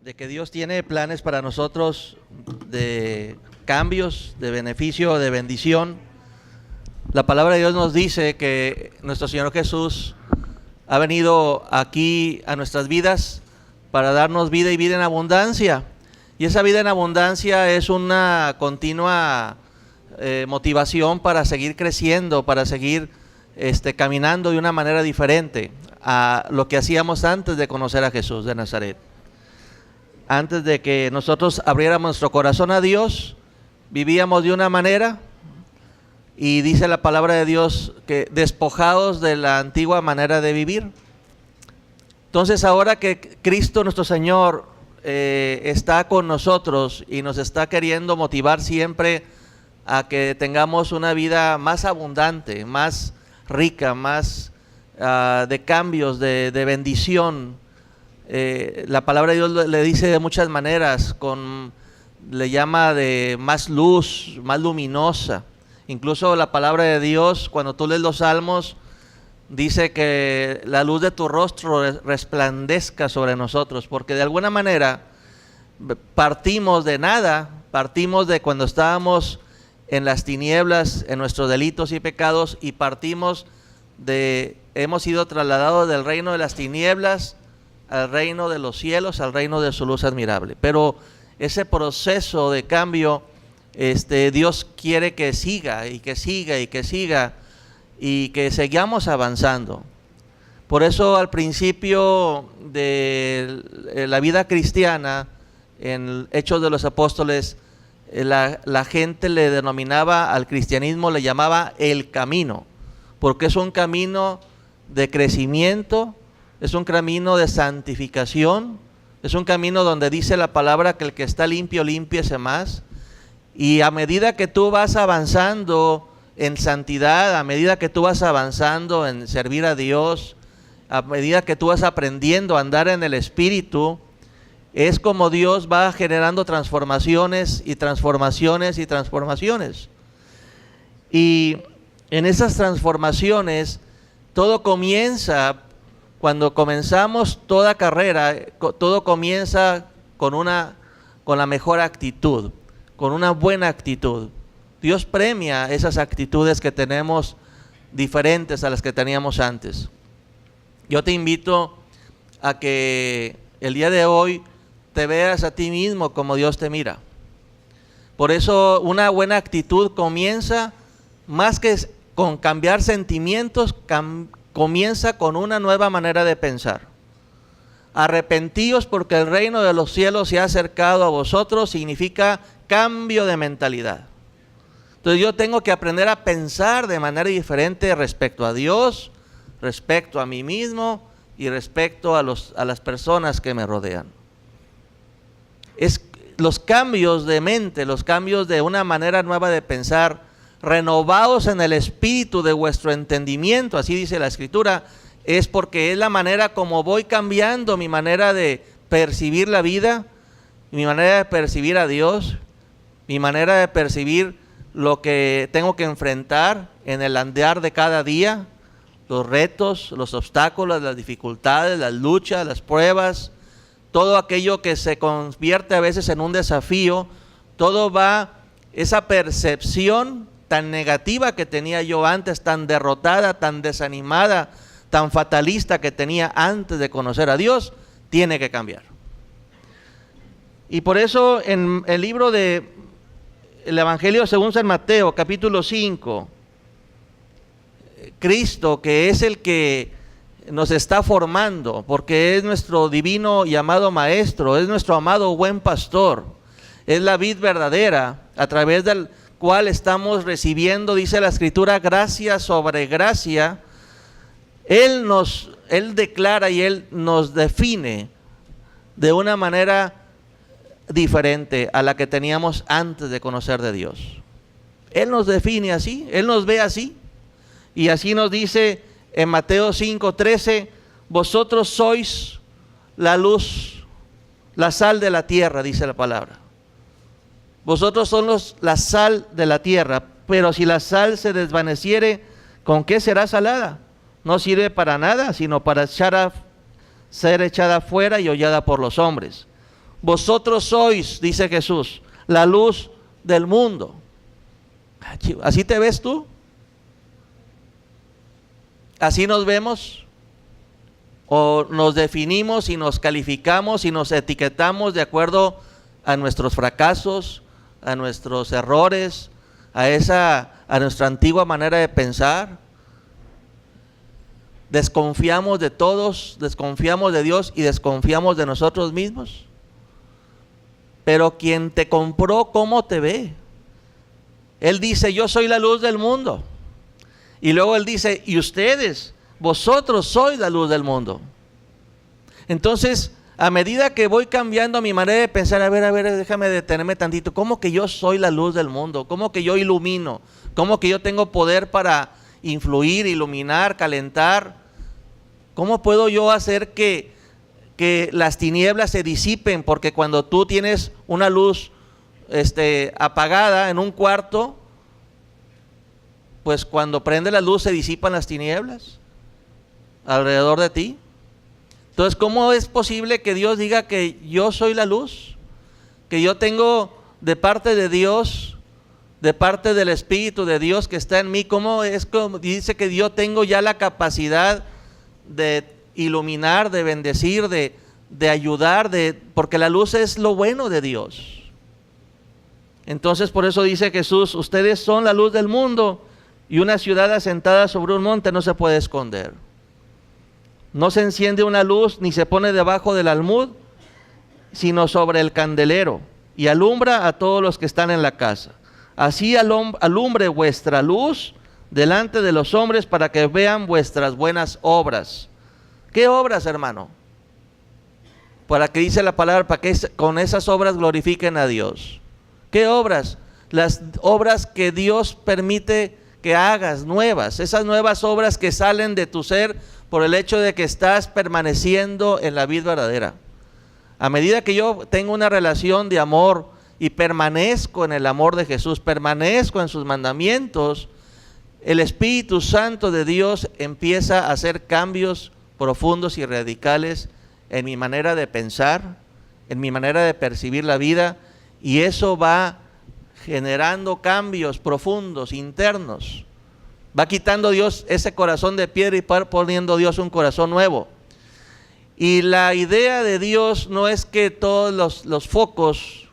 de que Dios tiene planes para nosotros de cambios, de beneficio, de bendición. La palabra de Dios nos dice que nuestro Señor Jesús ha venido aquí a nuestras vidas para darnos vida y vida en abundancia. Y esa vida en abundancia es una continua motivación para seguir creciendo, para seguir caminando de una manera diferente a lo que hacíamos antes de conocer a Jesús de Nazaret. Antes de que nosotros abriéramos nuestro corazón a Dios, vivíamos de una manera, y dice la palabra de Dios que despojados de la antigua manera de vivir. Entonces, ahora que Cristo nuestro Señor está con nosotros y nos está queriendo motivar siempre a que tengamos una vida más abundante, más rica, más de cambios, de bendición. La palabra de Dios le dice de muchas maneras, le llama de más luz, más luminosa. Incluso la palabra de Dios, cuando tú lees los salmos, dice que la luz de tu rostro resplandezca sobre nosotros, porque de alguna manera partimos de nada, partimos de cuando estábamos en las tinieblas, en nuestros delitos y pecados, y hemos sido trasladados del reino de las tinieblas al reino de los cielos, al reino de su luz admirable. Pero ese proceso de cambio, Dios quiere que siga y que siga y que siga y que sigamos avanzando. Por eso al principio de la vida cristiana, en Hechos de los Apóstoles, la gente le denominaba al cristianismo, le llamaba el camino, porque es un camino de crecimiento, es un camino de santificación, es un camino donde dice la palabra que el que está limpio, límpiese más. Y a medida que tú vas avanzando en santidad, a medida que tú vas avanzando en servir a Dios, a medida que tú vas aprendiendo a andar en el Espíritu, es como Dios va generando transformaciones y transformaciones y transformaciones. Y en esas transformaciones, todo comienza, cuando comenzamos toda carrera, todo comienza con la mejor actitud, con una buena actitud. Dios premia esas actitudes que tenemos diferentes a las que teníamos antes. Yo te invito a que el día de hoy te veas a ti mismo como Dios te mira. Por eso una buena actitud comienza, más que con cambiar sentimientos, comienza con una nueva manera de pensar. Arrepentíos porque el reino de los cielos se ha acercado a vosotros, significa cambio de mentalidad. Entonces yo tengo que aprender a pensar de manera diferente respecto a Dios, respecto a mí mismo y respecto a las personas que me rodean. Es los cambios de mente, los cambios de una manera nueva de pensar, renovados en el espíritu de vuestro entendimiento, así dice la Escritura, es porque es la manera como voy cambiando mi manera de percibir la vida, mi manera de percibir a Dios, mi manera de percibir lo que tengo que enfrentar en el andar de cada día, los retos, los obstáculos, las dificultades, las luchas, las pruebas, todo aquello que se convierte a veces en un desafío, todo va, esa percepción tan negativa que tenía yo antes, tan derrotada, tan desanimada, tan fatalista que tenía antes de conocer a Dios, tiene que cambiar. Y por eso en el libro de el Evangelio según San Mateo, capítulo 5, Cristo, que es el que nos está formando, porque es nuestro divino y amado Maestro, es nuestro amado buen pastor, es la vid verdadera, a través del cual estamos recibiendo, dice la Escritura, gracia sobre gracia. Él declara y Él nos define de una manera diferente a la que teníamos antes de conocer de Dios. Él nos define así, Él nos ve así, y así nos dice en Mateo 5:13, vosotros sois la luz, la sal de la tierra, dice la palabra. Vosotros sois la sal de la tierra, pero si la sal se desvaneciere, ¿con qué será salada? No sirve para nada, sino para ser echada fuera y hollada por los hombres. Vosotros sois, dice Jesús, la luz del mundo. ¿Así te ves tú? ¿Así nos vemos? ¿O nos definimos y nos calificamos y nos etiquetamos de acuerdo a nuestros fracasos, a nuestros errores, a nuestra antigua manera de pensar? ¿Desconfiamos de todos, desconfiamos de Dios y desconfiamos de nosotros mismos? Pero quien te compró, ¿cómo te ve? Él dice, yo soy la luz del mundo. Y luego él dice, y ustedes, vosotros sois la luz del mundo. Entonces, a medida que voy cambiando mi manera de pensar, a ver, déjame detenerme tantito. ¿Cómo que yo soy la luz del mundo? ¿Cómo que yo ilumino? ¿Cómo que yo tengo poder para influir, iluminar, calentar? ¿Cómo puedo yo hacer que las tinieblas se disipen? Porque cuando tú tienes una luz apagada en un cuarto, pues cuando prende la luz se disipan las tinieblas alrededor de ti. Entonces, ¿cómo es posible que Dios diga que yo soy la luz? Que yo tengo de parte de Dios, de parte del Espíritu de Dios que está en mí. ¿Cómo es como dice que yo tengo ya la capacidad de iluminar, de bendecir, de ayudar, porque la luz es lo bueno de Dios? Entonces, por eso dice Jesús, ustedes son la luz del mundo, y una ciudad asentada sobre un monte no se puede esconder. No se enciende una luz ni se pone debajo del almud, sino sobre el candelero, y alumbra a todos los que están en la casa. Así alumbre vuestra luz delante de los hombres, para que vean vuestras buenas obras. ¿Qué obras, hermano? Para que dice la palabra, para que con esas obras glorifiquen a Dios. ¿Qué obras? Las obras que Dios permite que hagas nuevas, esas nuevas obras que salen de tu ser por el hecho de que estás permaneciendo en la vida verdadera. A medida que yo tengo una relación de amor y permanezco en el amor de Jesús, permanezco en sus mandamientos, el Espíritu Santo de Dios empieza a hacer cambios profundos y radicales en mi manera de pensar, en mi manera de percibir la vida, y eso va generando cambios profundos, internos. Va quitando Dios ese corazón de piedra y poniendo Dios un corazón nuevo. Y la idea de Dios no es que todos los focos,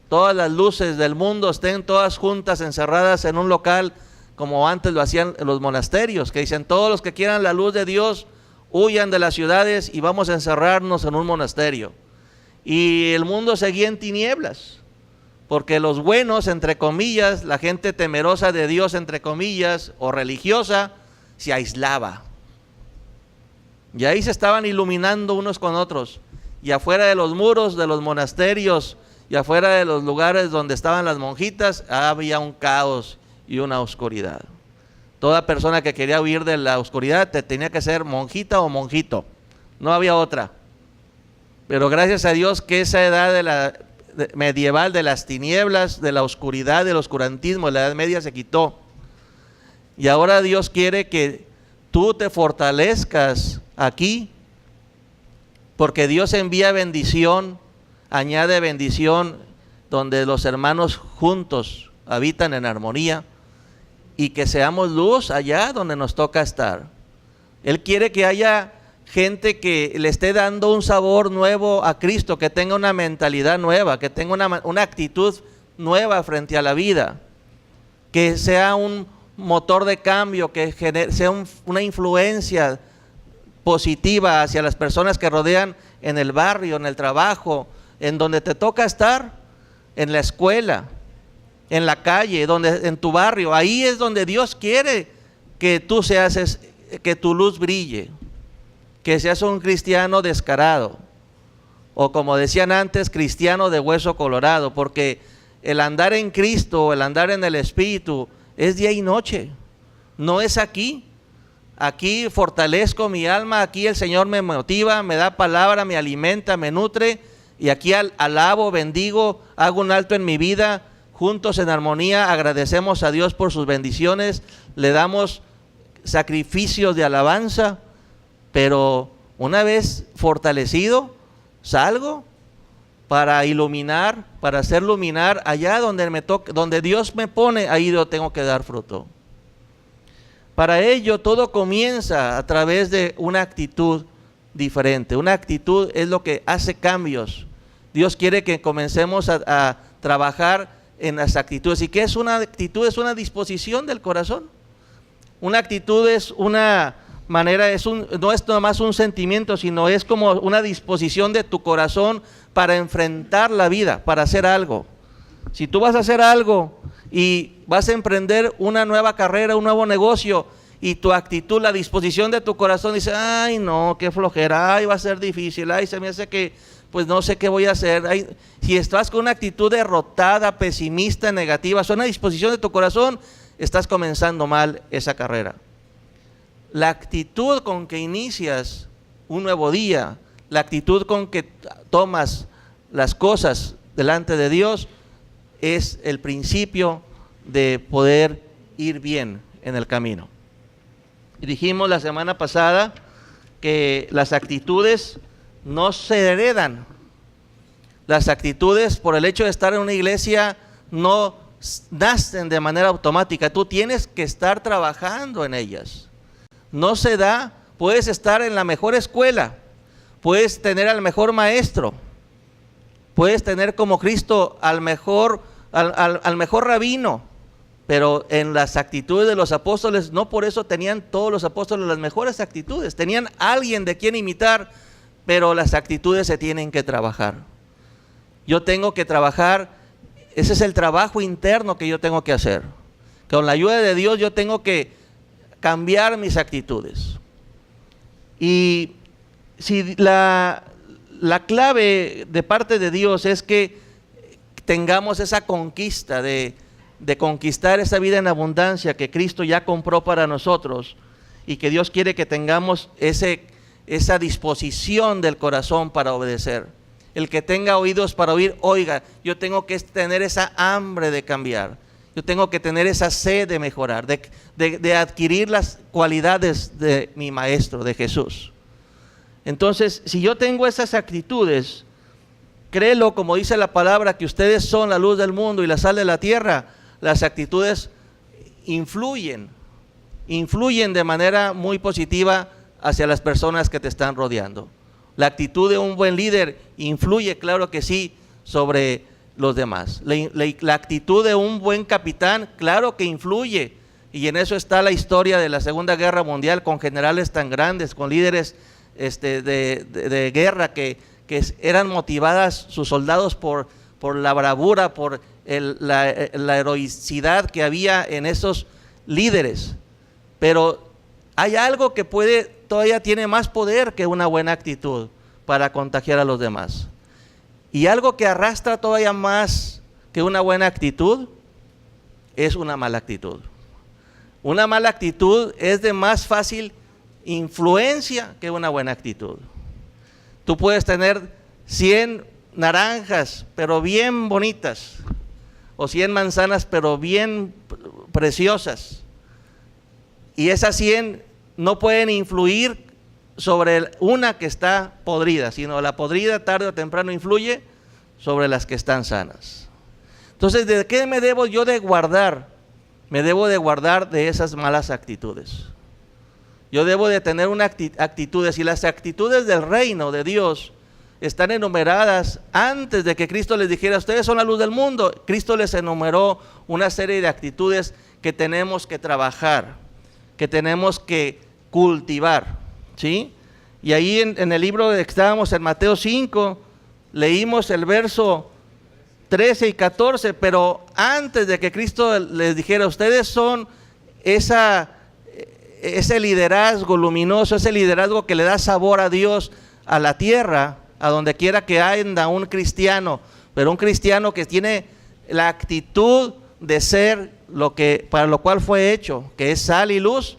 todas las luces del mundo estén todas juntas, encerradas en un local, como antes lo hacían los monasterios, que dicen, todos los que quieran la luz de Dios, huyan de las ciudades y vamos a encerrarnos en un monasterio. Y el mundo seguía en tinieblas, porque los buenos, entre comillas, la gente temerosa de Dios, entre comillas, o religiosa, se aislaba. Y ahí se estaban iluminando unos con otros. Y afuera de los muros de los monasterios y afuera de los lugares donde estaban las monjitas, había un caos y una oscuridad. Toda persona que quería huir de la oscuridad tenía que ser monjita o monjito. No había otra. Pero gracias a Dios que esa edad medieval de las tinieblas, de la oscuridad, del oscurantismo, de la Edad Media se quitó. Y ahora Dios quiere que tú te fortalezcas aquí, porque Dios envía bendición, añade bendición, donde los hermanos juntos habitan en armonía, y que seamos luz allá donde nos toca estar. Él quiere que haya gente que le esté dando un sabor nuevo a Cristo, que tenga una mentalidad nueva, que tenga una actitud nueva frente a la vida, que sea un motor de cambio, que sea una influencia positiva hacia las personas que rodean en el barrio, en el trabajo, en donde te toca estar, en la escuela, en la calle, en tu barrio. Ahí es donde Dios quiere que tú seas, que tu luz brille, que seas un cristiano descarado, o como decían antes, cristiano de hueso colorado, porque el andar en Cristo, el andar en el Espíritu, es día y noche, no es aquí. Aquí fortalezco mi alma, aquí el Señor me motiva, me da palabra, me alimenta, me nutre, y aquí alabo, bendigo, hago un alto en mi vida. Juntos en armonía agradecemos a Dios por sus bendiciones, le damos sacrificios de alabanza, pero una vez fortalecido, salgo para iluminar, para hacer luminar allá donde donde Dios me pone, ahí yo tengo que dar fruto. Para ello todo comienza a través de una actitud diferente. Una actitud es lo que hace cambios. Dios quiere que comencemos a trabajar en las actitudes. ¿Y qué es una actitud? Es una disposición del corazón. Una actitud es una manera, no es nada más un sentimiento, sino es como una disposición de tu corazón para enfrentar la vida, para hacer algo. Si tú vas a hacer algo y vas a emprender una nueva carrera, un nuevo negocio, y tu actitud, la disposición de tu corazón dice, ay no, qué flojera, ay va a ser difícil, ay se me hace que pues no sé qué voy a hacer. Ay, si estás con una actitud derrotada, pesimista, negativa, es una disposición de tu corazón, estás comenzando mal esa carrera. La actitud con que inicias un nuevo día, la actitud con que tomas las cosas delante de Dios, es el principio de poder ir bien en el camino. Y dijimos la semana pasada que las actitudes no se heredan. Las actitudes, por el hecho de estar en una iglesia, no nacen de manera automática. Tú tienes que estar trabajando en ellas. No se da. Puedes estar en la mejor escuela, puedes tener al mejor maestro, puedes tener como Cristo al mejor rabino, pero en las actitudes de los apóstoles, no por eso tenían todos los apóstoles las mejores actitudes. Tenían alguien de quien imitar, pero las actitudes se tienen que trabajar. Yo tengo que trabajar, ese es el trabajo interno que yo tengo que hacer. Con la ayuda de Dios yo tengo que cambiar mis actitudes. Y si la clave de parte de Dios es que tengamos esa conquista de conquistar esa vida en abundancia que Cristo ya compró para nosotros, y que Dios quiere que tengamos esa disposición del corazón para obedecer. El que tenga oídos para oír, oiga. Yo tengo que tener esa hambre de cambiar. Yo tengo que tener esa sed de mejorar, de adquirir las cualidades de mi Maestro, de Jesús. Entonces, si yo tengo esas actitudes, créelo, como dice la palabra, que ustedes son la luz del mundo y la sal de la tierra. Las actitudes influyen de manera muy positiva hacia las personas que te están rodeando. La actitud de un buen líder influye, claro que sí, sobre los demás. La actitud de un buen capitán, claro que influye, y en eso está la historia de la Segunda Guerra Mundial, con generales tan grandes, con líderes de guerra que eran motivadas sus soldados por la bravura, por la heroicidad que había en esos líderes. Pero hay algo que todavía tiene más poder que una buena actitud para contagiar a los demás. Y algo que arrastra todavía más que una buena actitud es una mala actitud. Una mala actitud es de más fácil influencia que una buena actitud. Tú puedes tener 100 naranjas, pero bien bonitas, o 100 manzanas, pero bien preciosas, y esas 100 no pueden influir sobre una que está podrida, sino la podrida tarde o temprano influye sobre las que están sanas. Entonces, ¿de qué me debo yo de guardar? Me debo de guardar de esas malas actitudes. Yo debo de tener actitudes, y las actitudes del reino de Dios están enumeradas antes de que Cristo les dijera, ustedes son la luz del mundo. Cristo les enumeró una serie de actitudes que tenemos que trabajar, que tenemos que cultivar, ¿sí? Y ahí en el libro que estábamos en Mateo 5, leímos el verso 13 y 14, pero antes de que Cristo les dijera, ustedes son ese liderazgo luminoso, ese liderazgo que le da sabor a Dios, a la tierra, a donde quiera que anda un cristiano, pero un cristiano que tiene la actitud de ser para lo cual fue hecho, que es sal y luz.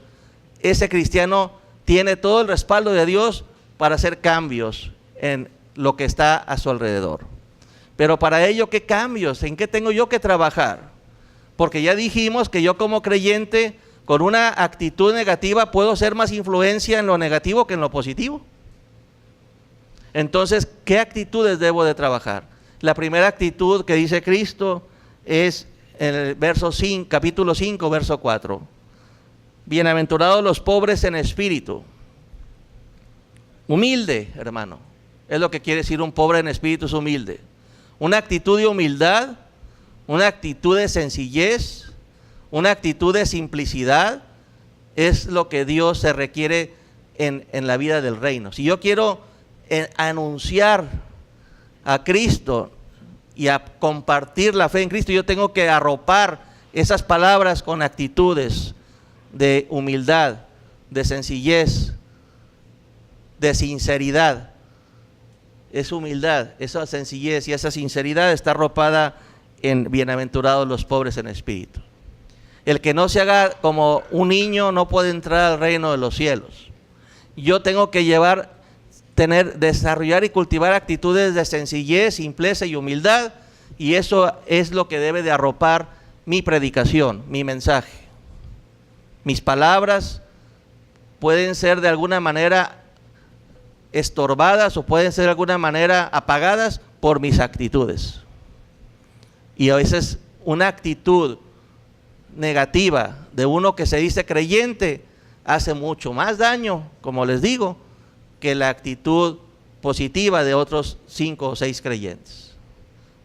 Ese cristiano tiene todo el respaldo de Dios para hacer cambios en lo que está a su alrededor. Pero para ello, ¿qué cambios? ¿En qué tengo yo que trabajar? Porque ya dijimos que yo como creyente, con una actitud negativa, puedo ser más influencia en lo negativo que en lo positivo. Entonces, ¿qué actitudes debo de trabajar? La primera actitud que dice Cristo es en el verso 5, capítulo 5, verso 4. Bienaventurados los pobres en espíritu. Humilde, hermano. Es lo que quiere decir un pobre en espíritu, es humilde. Una actitud de humildad, una actitud de sencillez, una actitud de simplicidad, es lo que Dios se requiere en la vida del reino. Si yo quiero anunciar a Cristo y a compartir la fe en Cristo, yo tengo que arropar esas palabras con actitudes de humildad, de sencillez, de sinceridad. Esa humildad, esa sencillez y esa sinceridad está arropada en bienaventurados los pobres en espíritu. El que no se haga como un niño no puede entrar al reino de los cielos. Yo tengo que desarrollar y cultivar actitudes de sencillez, simpleza y humildad, y eso es lo que debe de arropar mi predicación, mi mensaje. Mis palabras pueden ser de alguna manera estorbadas o pueden ser de alguna manera apagadas por mis actitudes. Y a veces una actitud negativa de uno que se dice creyente hace mucho más daño, como les digo, que la actitud positiva de otros 5 o 6 creyentes.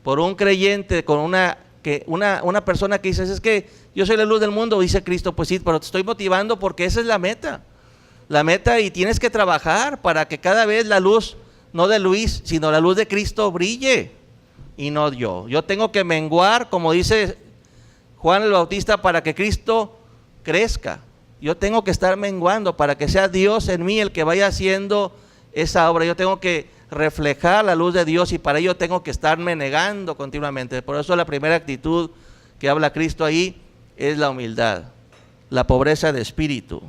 Por un creyente con una persona que dice, es que yo soy la luz del mundo, dice Cristo, pues sí, pero te estoy motivando porque esa es la meta. La meta, y tienes que trabajar para que cada vez la luz, no de Luis, sino la luz de Cristo brille, y no yo. Yo tengo que menguar, como dice Juan el Bautista, para que Cristo crezca. Yo tengo que estar menguando para que sea Dios en mí el que vaya haciendo esa obra. Yo tengo que reflejar la luz de Dios y para ello tengo que estarme negando continuamente. Por eso la primera actitud que habla Cristo ahí es la humildad, la pobreza de espíritu.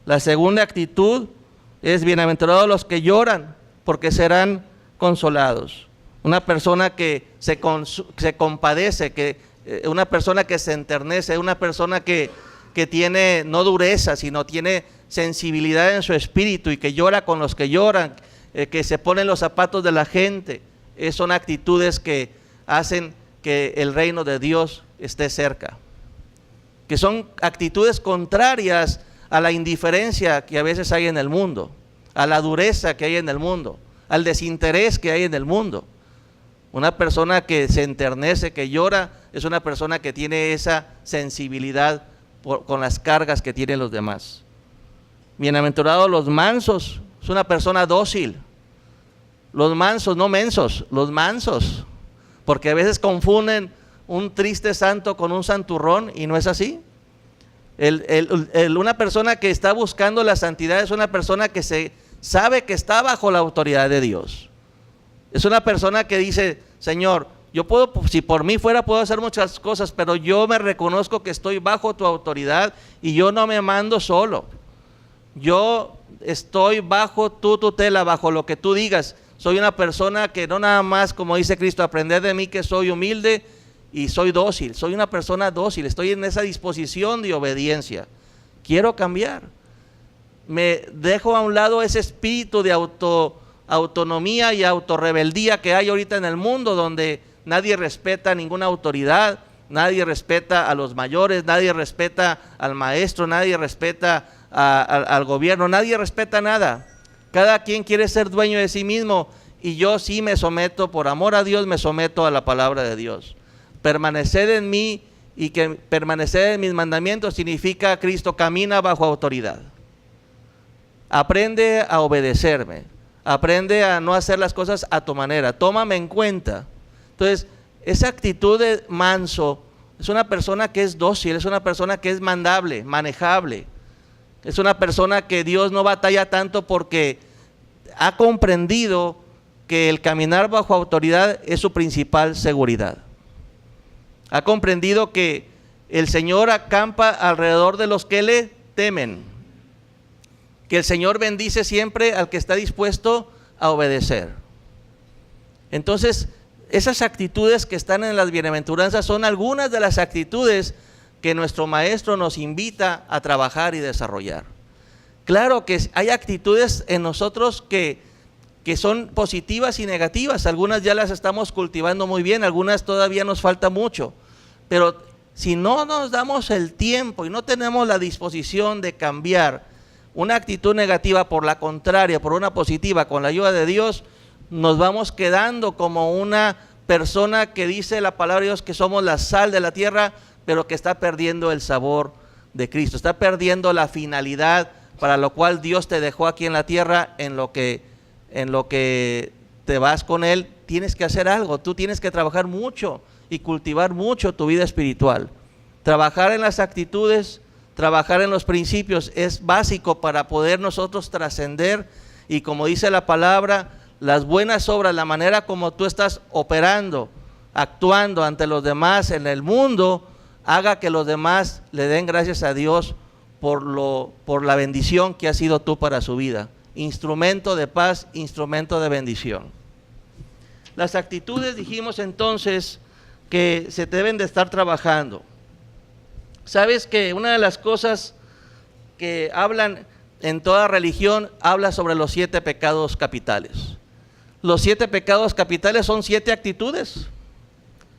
La segunda actitud es bienaventurados los que lloran, porque serán consolados. Una persona que se compadece, una persona que se enternece, una persona que tiene no dureza, sino tiene sensibilidad en su espíritu y que llora con los que lloran, que se pone en los zapatos de la gente. Son actitudes que hacen que el reino de Dios esté cerca. Que son actitudes contrarias a la indiferencia que a veces hay en el mundo, a la dureza que hay en el mundo, al desinterés que hay en el mundo. Una persona que se enternece, que llora, es una persona que tiene esa sensibilidad con las cargas que tienen los demás. Bienaventurados los mansos, es una persona dócil. Los mansos, no mensos, los mansos, porque a veces confunden un triste santo con un santurrón y no es así. Una persona que está buscando la santidad es una persona que sabe que está bajo la autoridad de Dios. Es una persona que dice, Señor, yo puedo, si por mí fuera puedo hacer muchas cosas, pero yo me reconozco que estoy bajo tu autoridad y yo no me mando solo. Yo estoy bajo tu tutela, bajo lo que tú digas. Soy una persona que no nada más, como dice Cristo, aprended de mí que soy humilde y soy dócil. Soy una persona dócil, estoy en esa disposición de obediencia. Quiero cambiar. Me dejo a un lado ese espíritu de autonomía y autorrebeldía que hay ahorita en el mundo, donde nadie respeta ninguna autoridad, nadie respeta a los mayores, nadie respeta al maestro, nadie respeta al gobierno, nadie respeta nada. Cada quien quiere ser dueño de sí mismo, y yo sí me someto, por amor a Dios, me someto a la palabra de Dios. Permanecer en mí, y que permanecer en mis mandamientos significa Cristo camina bajo autoridad. Aprende a obedecerme, aprende a no hacer las cosas a tu manera, tómame en cuenta. Entonces, esa actitud de manso es una persona que es dócil, es una persona que es mandable, manejable. Es una persona que Dios no batalla tanto porque ha comprendido que el caminar bajo autoridad es su principal seguridad. Ha comprendido que el Señor acampa alrededor de los que le temen, que el Señor bendice siempre al que está dispuesto a obedecer. Entonces, esas actitudes que están en las bienaventuranzas son algunas de las actitudes que nuestro Maestro nos invita a trabajar y desarrollar. Claro que hay actitudes en nosotros que que son positivas y negativas. Algunas ya las estamos cultivando muy bien, algunas todavía nos falta mucho. Pero si no nos damos el tiempo y no tenemos la disposición de cambiar una actitud negativa por la contraria, por una positiva, con la ayuda de Dios, nos vamos quedando como una persona que dice la palabra de Dios que somos la sal de la tierra, pero que está perdiendo el sabor de Cristo, está perdiendo la finalidad para lo cual Dios te dejó aquí en la tierra. En lo que te vas con Él, tienes que hacer algo, tú tienes que trabajar mucho y cultivar mucho tu vida espiritual. Trabajar en las actitudes, trabajar en los principios es básico para poder nosotros trascender, y como dice la palabra, las buenas obras, la manera como tú estás operando, actuando ante los demás en el mundo, haga que los demás le den gracias a Dios por la bendición que has sido tú para su vida. Instrumento de paz, instrumento de bendición. Las actitudes, dijimos entonces que se deben de estar trabajando. Sabes que una de las cosas que hablan en toda religión, habla sobre los 7 pecados capitales. Los 7 pecados capitales son 7 actitudes,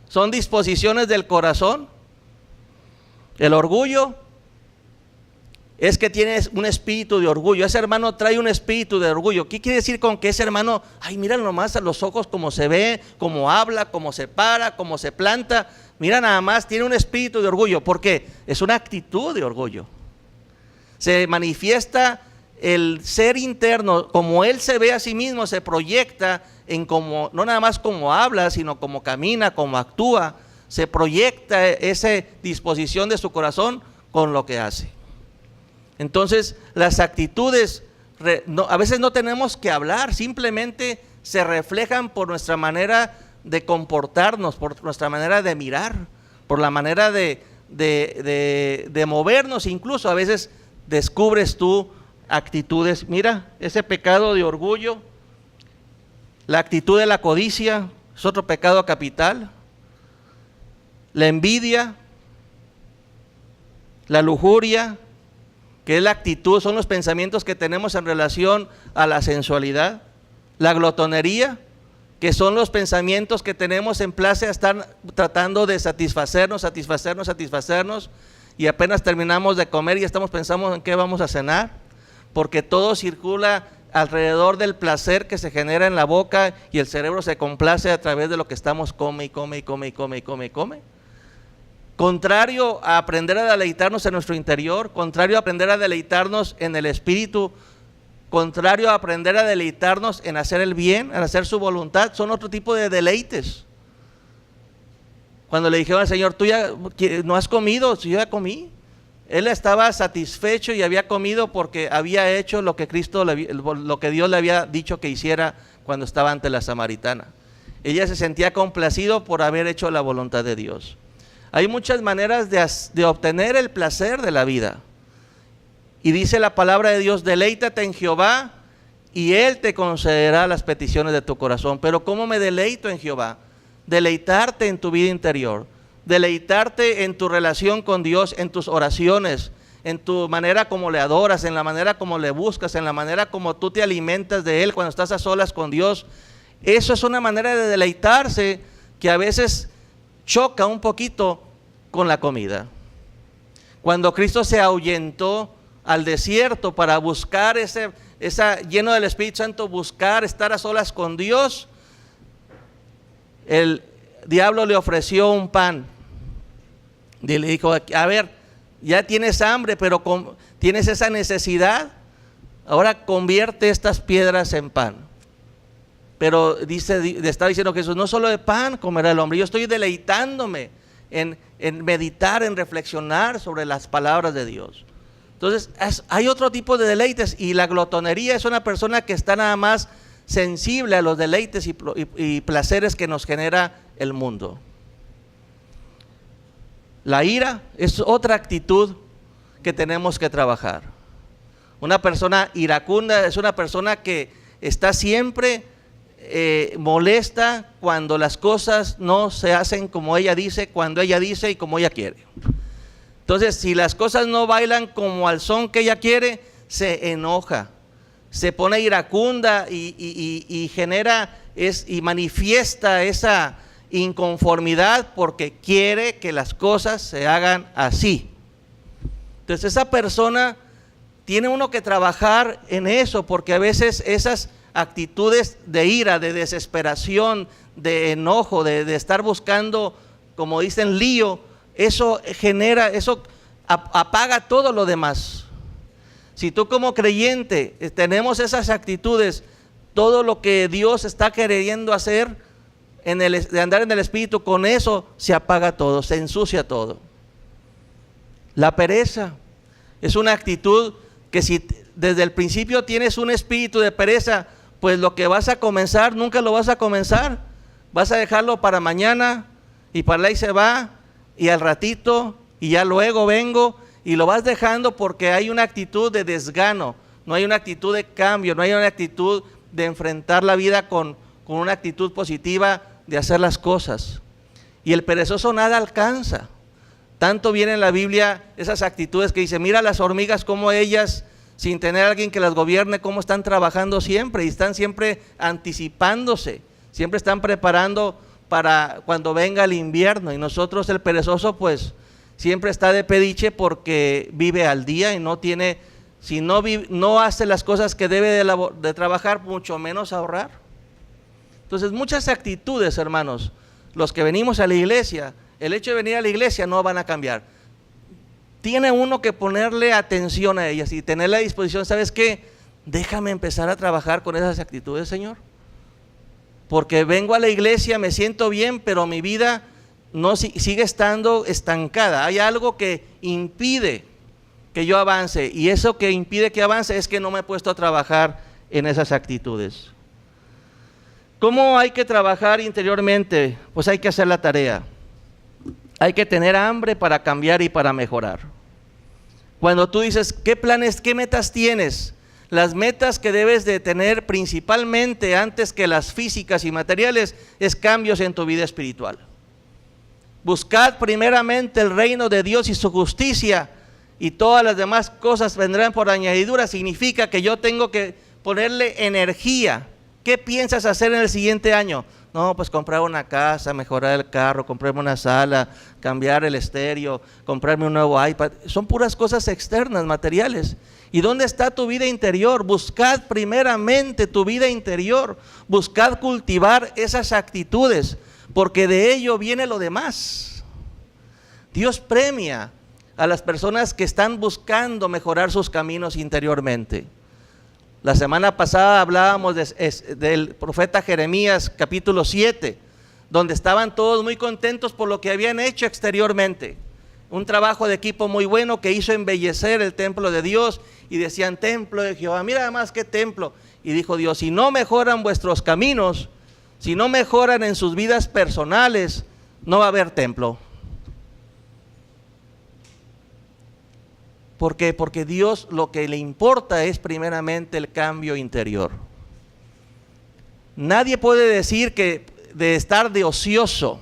son disposiciones del corazón. El orgullo es que tienes un espíritu de orgullo. Ese hermano trae un espíritu de orgullo. ¿Qué quiere decir con que ese hermano, ay, mira nomás a los ojos cómo se ve, cómo habla, cómo se para, cómo se planta? Mira nada más, tiene un espíritu de orgullo. ¿Por qué? Es una actitud de orgullo. Se manifiesta el ser interno, como él se ve a sí mismo, se proyecta en cómo, no nada más cómo habla, sino cómo camina, cómo actúa. Se proyecta esa disposición de su corazón con lo que hace. Entonces, las actitudes, a veces no tenemos que hablar, simplemente se reflejan por nuestra manera de comportarnos, por nuestra manera de mirar, por la manera de movernos. Incluso a veces descubres tú actitudes. Mira, ese pecado de orgullo, la actitud de la codicia, es otro pecado capital. La envidia, la lujuria, que es la actitud, son los pensamientos que tenemos en relación a la sensualidad. La glotonería, que son los pensamientos que tenemos en place a estar tratando de satisfacernos, y apenas terminamos de comer y estamos pensando en qué vamos a cenar, porque todo circula alrededor del placer que se genera en la boca, y el cerebro se complace a través de lo que estamos come. Contrario a aprender a deleitarnos en nuestro interior, contrario a aprender a deleitarnos en el espíritu, contrario a aprender a deleitarnos en hacer el bien, en hacer su voluntad, son otro tipo de deleites. Cuando le dijeron al Señor, ¿tú ya no has comido? Si yo ya comí. Él estaba satisfecho y había comido porque había hecho lo que Dios le había dicho que hiciera cuando estaba ante la samaritana. Ella se sentía complacido por haber hecho la voluntad de Dios. Hay muchas maneras de obtener el placer de la vida. Y dice la palabra de Dios, deleítate en Jehová y Él te concederá las peticiones de tu corazón. Pero ¿cómo me deleito en Jehová? Deleitarte en tu vida interior, deleitarte en tu relación con Dios, en tus oraciones, en tu manera como le adoras, en la manera como le buscas, en la manera como tú te alimentas de Él cuando estás a solas con Dios. Eso es una manera de deleitarse que a veces choca un poquito con la comida. Cuando Cristo se ahuyentó al desierto para buscar lleno del Espíritu Santo, buscar estar a solas con Dios, el diablo le ofreció un pan y le dijo, a ver, ya tienes hambre, pero tienes esa necesidad, ahora convierte estas piedras en pan. Pero está diciendo Jesús, no solo de pan comerá el hombre, yo estoy deleitándome en meditar, en reflexionar sobre las palabras de Dios. Entonces hay otro tipo de deleites, y la glotonería es una persona que está nada más sensible a los deleites y placeres que nos genera el mundo. La ira es otra actitud que tenemos que trabajar. Una persona iracunda es una persona que está siempre molesta cuando las cosas no se hacen como ella dice, cuando ella dice y como ella quiere. Entonces, si las cosas no bailan como al son que ella quiere, se enoja, se pone iracunda y genera y manifiesta esa inconformidad porque quiere que las cosas se hagan así. Entonces esa persona tiene uno que trabajar en eso, porque a veces esas actitudes de ira, de desesperación, de enojo, de estar buscando, como dicen, lío, eso genera, eso apaga todo lo demás. Si tú como creyente tenemos esas actitudes, todo lo que Dios está queriendo hacer, de andar en el Espíritu, con eso se apaga todo, se ensucia todo. La pereza es una actitud que si desde el principio tienes un espíritu de pereza, pues lo que vas a comenzar, nunca lo vas a comenzar. Vas a dejarlo para mañana y para ahí se va y al ratito y ya luego vengo y lo vas dejando porque hay una actitud de desgano, no hay una actitud de cambio, no hay una actitud de enfrentar la vida con una actitud positiva de hacer las cosas. Y el perezoso nada alcanza. Tanto viene en la Biblia esas actitudes que dice, mira las hormigas como ellas, sin tener a alguien que las gobierne, cómo están trabajando siempre y están siempre anticipándose, siempre están preparando para cuando venga el invierno. Y nosotros, el perezoso, pues siempre está de pediche porque vive al día y no tiene, si no hace las cosas que debe de trabajar, mucho menos ahorrar. Entonces muchas actitudes, hermanos, los que venimos a la iglesia, el hecho de venir a la iglesia no van a cambiar. Tiene uno que ponerle atención a ellas y tener la disposición, ¿sabes qué? Déjame empezar a trabajar con esas actitudes, Señor. Porque vengo a la iglesia, me siento bien, pero mi vida no sigue estando estancada. Hay algo que impide que yo avance, y eso que impide que avance es que no me he puesto a trabajar en esas actitudes. ¿Cómo hay que trabajar interiormente? Pues hay que hacer la tarea. Hay que tener hambre para cambiar y para mejorar. Cuando tú dices, ¿qué planes, qué metas tienes? Las metas que debes de tener principalmente antes que las físicas y materiales es cambios en tu vida espiritual. Buscad primeramente el reino de Dios y su justicia, y todas las demás cosas vendrán por añadidura. Significa que yo tengo que ponerle energía. ¿Qué piensas hacer en el siguiente año? No, pues comprar una casa, mejorar el carro, comprarme una sala, cambiar el estéreo, comprarme un nuevo iPad. Son puras cosas externas, materiales. ¿Y dónde está tu vida interior? Buscad primeramente tu vida interior. Buscad cultivar esas actitudes, porque de ello viene lo demás. Dios premia a las personas que están buscando mejorar sus caminos interiormente. La semana pasada hablábamos del profeta Jeremías, capítulo 7, donde estaban todos muy contentos por lo que habían hecho exteriormente. Un trabajo de equipo muy bueno que hizo embellecer el templo de Dios, y decían, templo de Jehová, mira además qué templo. Y dijo Dios, si no mejoran vuestros caminos, si no mejoran en sus vidas personales, no va a haber templo. ¿Por qué? Porque Dios lo que le importa es primeramente el cambio interior. Nadie puede decir que de estar de ocioso,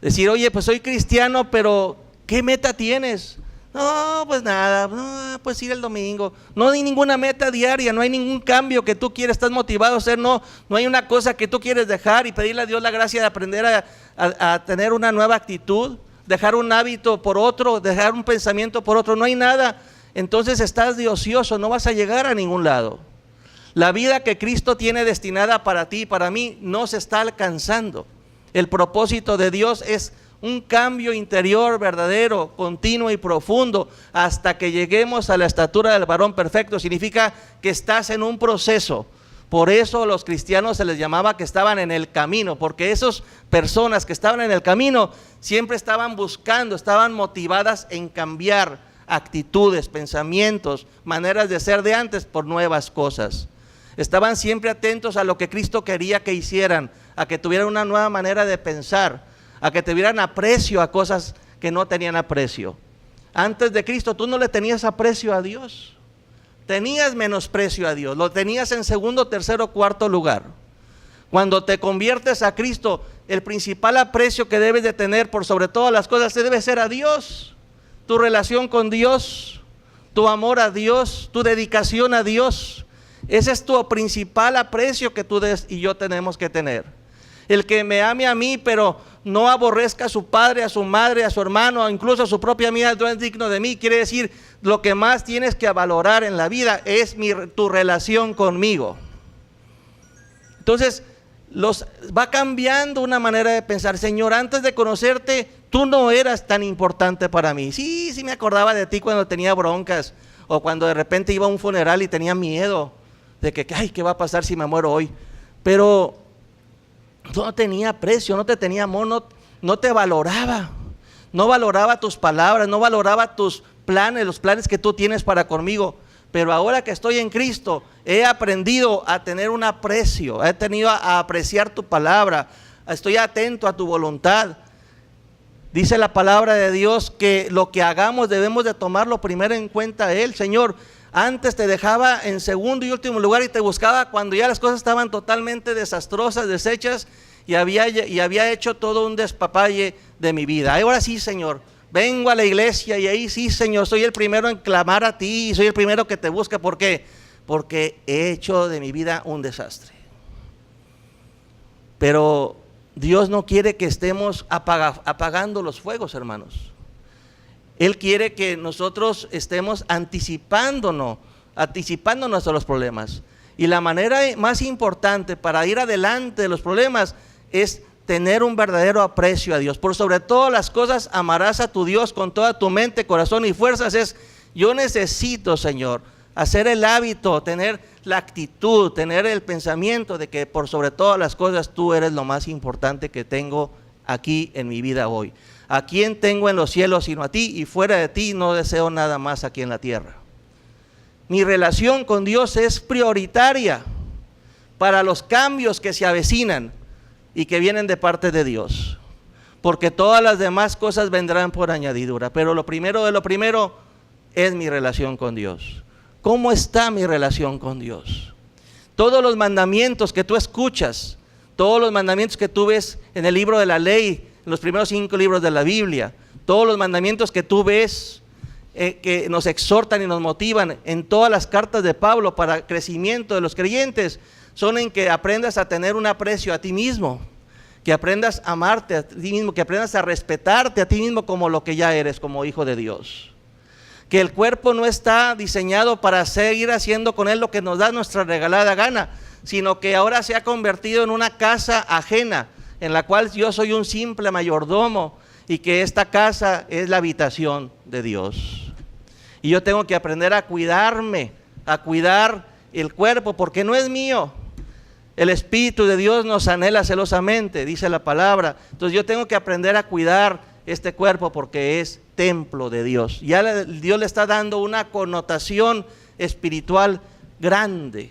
decir, oye, pues soy cristiano, pero ¿qué meta tienes? No, pues nada, no, pues ir el domingo. No hay ninguna meta diaria, no hay ningún cambio que tú quieres, estás motivado a hacer, no hay una cosa que tú quieres dejar y pedirle a Dios la gracia de aprender a tener una nueva actitud. Dejar un hábito por otro, dejar un pensamiento por otro, no hay nada. Entonces estás de ocioso, no vas a llegar a ningún lado. La vida que Cristo tiene destinada para ti y para mí no se está alcanzando. El propósito de Dios es un cambio interior verdadero, continuo y profundo, hasta que lleguemos a la estatura del varón perfecto. Significa que estás en un proceso. Por eso a los cristianos se les llamaba que estaban en el camino, porque esas personas que estaban en el camino siempre estaban buscando, estaban motivadas en cambiar actitudes, pensamientos, maneras de ser de antes por nuevas cosas. Estaban siempre atentos a lo que Cristo quería que hicieran, a que tuvieran una nueva manera de pensar, a que tuvieran aprecio a cosas que no tenían aprecio. Antes de Cristo tú no le tenías aprecio a Dios. Tenías menosprecio a Dios, lo tenías en segundo, tercero, cuarto lugar. Cuando te conviertes a Cristo, el principal aprecio que debes de tener por sobre todas las cosas debe ser a Dios. Tu relación con Dios, tu amor a Dios, tu dedicación a Dios. Ese es tu principal aprecio que tú y yo tenemos que tener. El que me ame a mí, pero no aborrezca a su padre, a su madre, a su hermano, incluso a su propia amiga, no es digno de mí. Quiere decir, lo que más tienes que valorar en la vida es tu relación conmigo. Entonces, va cambiando una manera de pensar. Señor, antes de conocerte, tú no eras tan importante para mí. Sí me acordaba de ti cuando tenía broncas, o cuando de repente iba a un funeral y tenía miedo de que, ay, ¿qué va a pasar si me muero hoy? Pero no tenía precio, no te tenía amor, no te valoraba. No valoraba tus palabras, no valoraba tus planes, los planes que tú tienes para conmigo. Pero ahora que estoy en Cristo, he aprendido a tener un aprecio, he tenido a apreciar tu palabra, estoy atento a tu voluntad. Dice la palabra de Dios que lo que hagamos debemos de tomarlo primero en cuenta a Él. Señor, antes te dejaba en segundo y último lugar y te buscaba cuando ya las cosas estaban totalmente desastrosas, deshechas, y había hecho todo un despapalle de mi vida. Ahora sí, Señor, vengo a la iglesia y ahí sí, Señor, soy el primero en clamar a ti y soy el primero que te busca. ¿Por qué? Porque he hecho de mi vida un desastre. Pero Dios no quiere que estemos apagando los fuegos, hermanos. Él quiere que nosotros estemos anticipándonos a los problemas. Y la manera más importante para ir adelante de los problemas es tener un verdadero aprecio a Dios. Por sobre todas las cosas, amarás a tu Dios con toda tu mente, corazón y fuerzas. Yo necesito, Señor, hacer el hábito, tener la actitud, tener el pensamiento de que por sobre todas las cosas tú eres lo más importante que tengo aquí en mi vida hoy. ¿A quién tengo en los cielos sino a ti? Y fuera de ti no deseo nada más aquí en la tierra. Mi relación con Dios es prioritaria para los cambios que se avecinan y que vienen de parte de Dios, porque todas las demás cosas vendrán por añadidura, pero lo primero de lo primero es mi relación con Dios. ¿Cómo está mi relación con Dios? Todos los mandamientos que tú escuchas, todos los mandamientos que tú ves en el libro de la ley, en los primeros 5 libros de la Biblia, todos los mandamientos que tú ves que nos exhortan y nos motivan en todas las cartas de Pablo para crecimiento de los creyentes, son en que aprendas a tener un aprecio a ti mismo, que aprendas a amarte a ti mismo, que aprendas a respetarte a ti mismo como lo que ya eres, como hijo de Dios. Que el cuerpo no está diseñado para seguir haciendo con él lo que nos da nuestra regalada gana, sino que ahora se ha convertido en una casa ajena, en la cual yo soy un simple mayordomo, y que esta casa es la habitación de Dios. Y yo tengo que aprender a cuidarme, a cuidar el cuerpo, porque no es mío. El Espíritu de Dios nos anhela celosamente, dice la palabra. Entonces yo tengo que aprender a cuidar este cuerpo porque es templo de Dios. Ya Dios le está dando una connotación espiritual grande.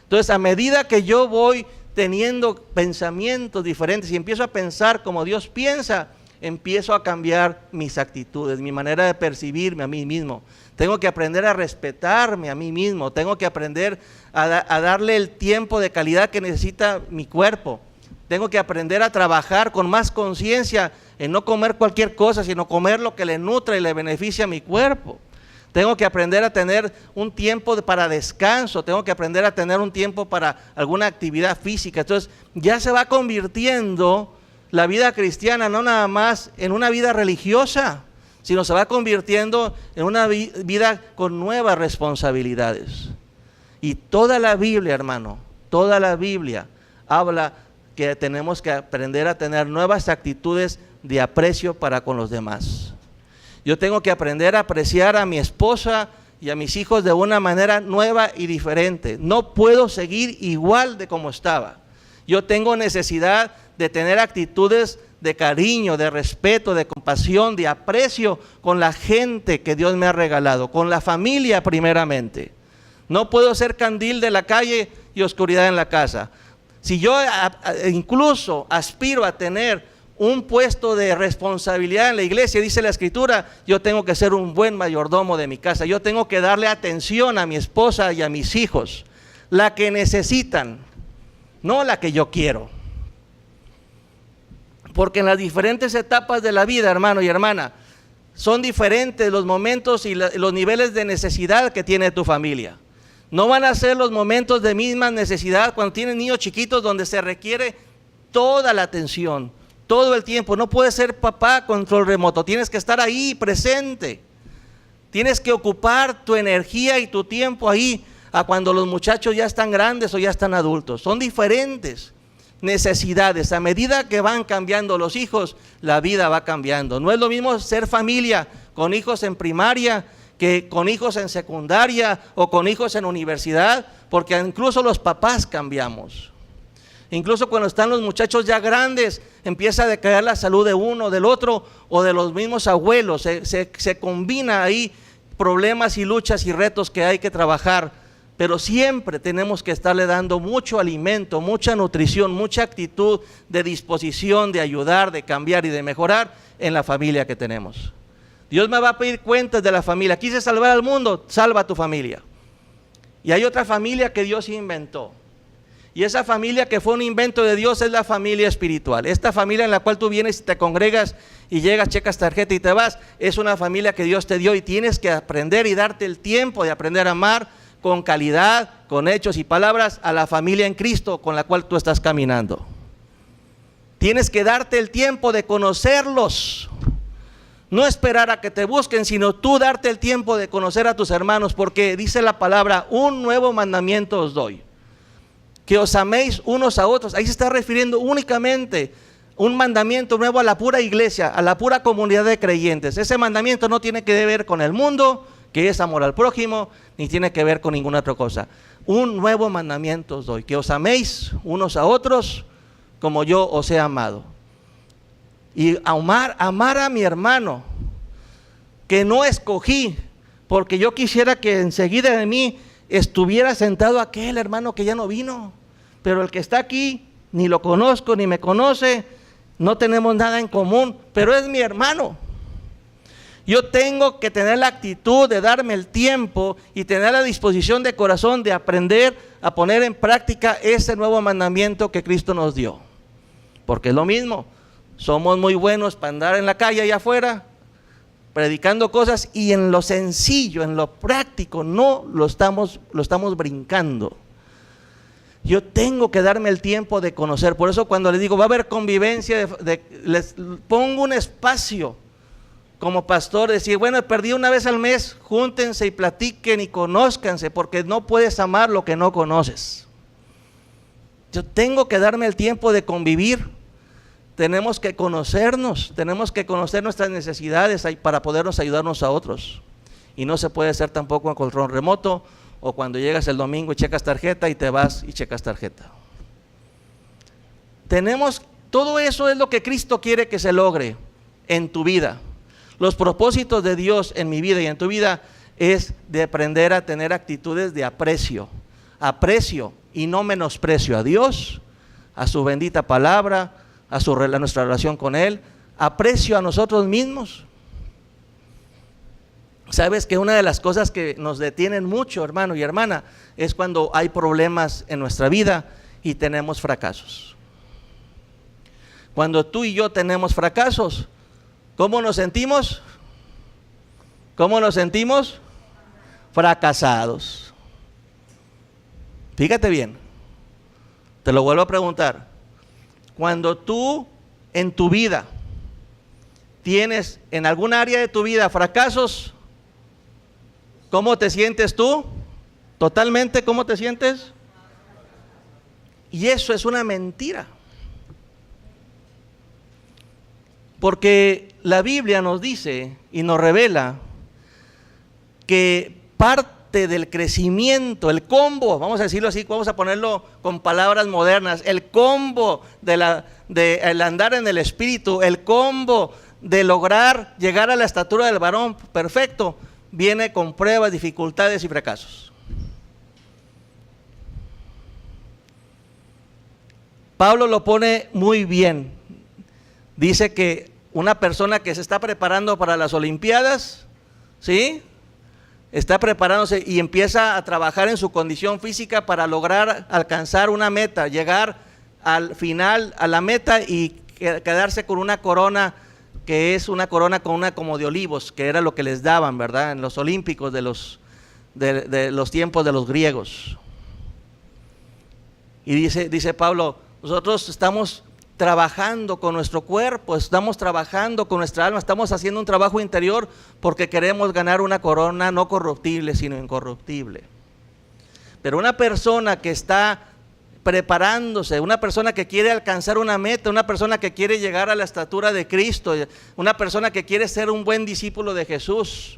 Entonces, a medida que yo voy teniendo pensamientos diferentes y empiezo a pensar como Dios piensa, empiezo a cambiar mis actitudes, mi manera de percibirme a mí mismo. Tengo que aprender a respetarme a mí mismo, tengo que aprender a darle el tiempo de calidad que necesita mi cuerpo. Tengo que aprender a trabajar con más conciencia en no comer cualquier cosa, sino comer lo que le nutra y le beneficia a mi cuerpo. Tengo que aprender a tener un tiempo para descanso, tengo que aprender a tener un tiempo para alguna actividad física. Entonces ya se va convirtiendo la vida cristiana no nada más en una vida religiosa, sino se va convirtiendo en una vida con nuevas responsabilidades. Y toda la Biblia, hermano, toda la Biblia habla que tenemos que aprender a tener nuevas actitudes de aprecio para con los demás. Yo tengo que aprender a apreciar a mi esposa y a mis hijos de una manera nueva y diferente. No puedo seguir igual de como estaba. Yo tengo necesidad de tener actitudes de cariño, de respeto, de compasión, de aprecio con la gente que Dios me ha regalado, con la familia primeramente. No puedo ser candil de la calle y oscuridad en la casa. Si yo incluso aspiro a tener un puesto de responsabilidad en la iglesia, dice la Escritura, yo tengo que ser un buen mayordomo de mi casa. Yo tengo que darle atención a mi esposa y a mis hijos, la que necesitan, no la que yo quiero. Porque en las diferentes etapas de la vida, hermano y hermana, son diferentes los momentos y los niveles de necesidad que tiene tu familia. No van a ser los momentos de misma necesidad cuando tienen niños chiquitos donde se requiere toda la atención, todo el tiempo. No puedes ser papá control remoto, tienes que estar ahí presente. Tienes que ocupar tu energía y tu tiempo ahí a cuando los muchachos ya están grandes o ya están adultos. Son diferentes necesidades. A medida que van cambiando los hijos, la vida va cambiando. No es lo mismo ser familia con hijos en primaria que con hijos en secundaria o con hijos en universidad, porque incluso los papás cambiamos. Incluso cuando están los muchachos ya grandes, empieza a decaer la salud de uno, del otro o de los mismos abuelos. Se combina ahí problemas y luchas y retos que hay que trabajar, pero siempre tenemos que estarle dando mucho alimento, mucha nutrición, mucha actitud de disposición, de ayudar, de cambiar y de mejorar en la familia que tenemos. Dios me va a pedir cuentas de la familia. Quise salvar al mundo, salva a tu familia. Y hay otra familia que Dios inventó. Y esa familia que fue un invento de Dios es la familia espiritual. Esta familia en la cual tú vienes y te congregas y llegas, checas tarjeta y te vas, es una familia que Dios te dio y tienes que aprender y darte el tiempo de aprender a amar con calidad, con hechos y palabras a la familia en Cristo con la cual tú estás caminando. Tienes que darte el tiempo de conocerlos. No esperar a que te busquen, sino tú darte el tiempo de conocer a tus hermanos, porque dice la palabra, un nuevo mandamiento os doy, que os améis unos a otros. Ahí se está refiriendo únicamente un mandamiento nuevo a la pura iglesia, a la pura comunidad de creyentes. Ese mandamiento no tiene que ver con el mundo, que es amor al prójimo, ni tiene que ver con ninguna otra cosa. Un nuevo mandamiento os doy, que os améis unos a otros como yo os he amado. Y amar a mi hermano, que no escogí, porque yo quisiera que enseguida de mí estuviera sentado aquel hermano que ya no vino, pero el que está aquí, ni lo conozco, ni me conoce, no tenemos nada en común, pero es mi hermano. Yo tengo que tener la actitud de darme el tiempo y tener la disposición de corazón de aprender a poner en práctica ese nuevo mandamiento que Cristo nos dio, porque es lo mismo. Somos muy buenos para andar en la calle allá afuera, predicando cosas, y en lo sencillo, en lo práctico, no lo estamos brincando. Yo tengo que darme el tiempo de conocer. Por eso cuando les digo, va a haber convivencia, les pongo un espacio como pastor, decir, bueno, perdí una vez al mes, júntense y platiquen y conózcanse, porque no puedes amar lo que no conoces. Yo tengo que darme el tiempo de convivir. Tenemos que conocernos, tenemos que conocer nuestras necesidades para podernos ayudarnos a otros. Y no se puede hacer tampoco en control remoto o cuando llegas el domingo y checas tarjeta y te vas y checas tarjeta. Todo eso es lo que Cristo quiere que se logre en tu vida. Los propósitos de Dios en mi vida y en tu vida es de aprender a tener actitudes de aprecio y no menosprecio a Dios, a su bendita palabra, a nuestra relación con Él, aprecio a nosotros mismos. Sabes que una de las cosas que nos detienen mucho, hermano y hermana, es cuando hay problemas en nuestra vida y tenemos fracasos. Cuando tú y yo tenemos fracasos, ¿cómo nos sentimos? ¿Cómo nos sentimos? Fracasados. Fíjate bien, te lo vuelvo a preguntar. Cuando tú en tu vida tienes en algún área de tu vida fracasos, ¿cómo te sientes tú? Totalmente, ¿cómo te sientes? Y eso es una mentira. Porque la Biblia nos dice y nos revela que parte del crecimiento, el combo, vamos a decirlo así, vamos a ponerlo con palabras modernas, el combo de el andar en el Espíritu, el combo de lograr llegar a la estatura del varón perfecto, viene con pruebas, dificultades y fracasos. Pablo lo pone muy bien. Dice que una persona que se está preparando para las Olimpiadas, ¿sí?, está preparándose y empieza a trabajar en su condición física para lograr alcanzar una meta, llegar al final a la meta y quedarse con una corona, que es una corona como de olivos, que era lo que les daban, ¿verdad?, en los olímpicos de de los tiempos de los griegos. Y dice Pablo, nosotros estamos trabajando con nuestro cuerpo, estamos trabajando con nuestra alma, estamos haciendo un trabajo interior porque queremos ganar una corona no corruptible, sino incorruptible. Pero una persona que está preparándose, una persona que quiere alcanzar una meta, una persona que quiere llegar a la estatura de Cristo, una persona que quiere ser un buen discípulo de Jesús,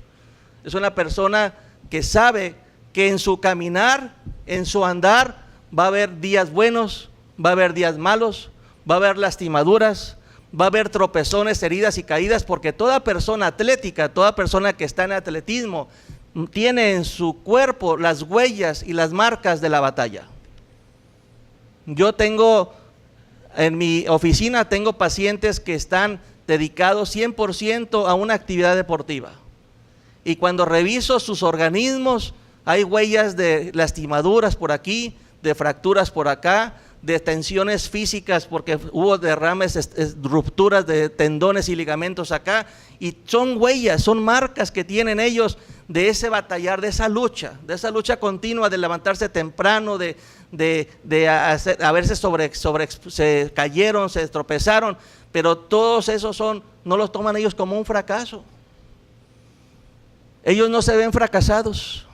es una persona que sabe que en su caminar, en su andar, va a haber días buenos, va a haber días malos, va a haber lastimaduras, va a haber tropezones, heridas y caídas, porque toda persona atlética, toda persona que está en atletismo, tiene en su cuerpo las huellas y las marcas de la batalla. Yo tengo, en mi oficina tengo pacientes que están dedicados 100% a una actividad deportiva. Y cuando reviso sus organismos, hay huellas de lastimaduras por aquí, de fracturas por acá, de tensiones físicas porque hubo derrames, rupturas de tendones y ligamentos acá, y son huellas, son marcas que tienen ellos de ese batallar, de esa lucha continua de levantarse temprano, a veces se cayeron, se tropezaron, pero todos esos no los toman ellos como un fracaso. Ellos no se ven fracasados.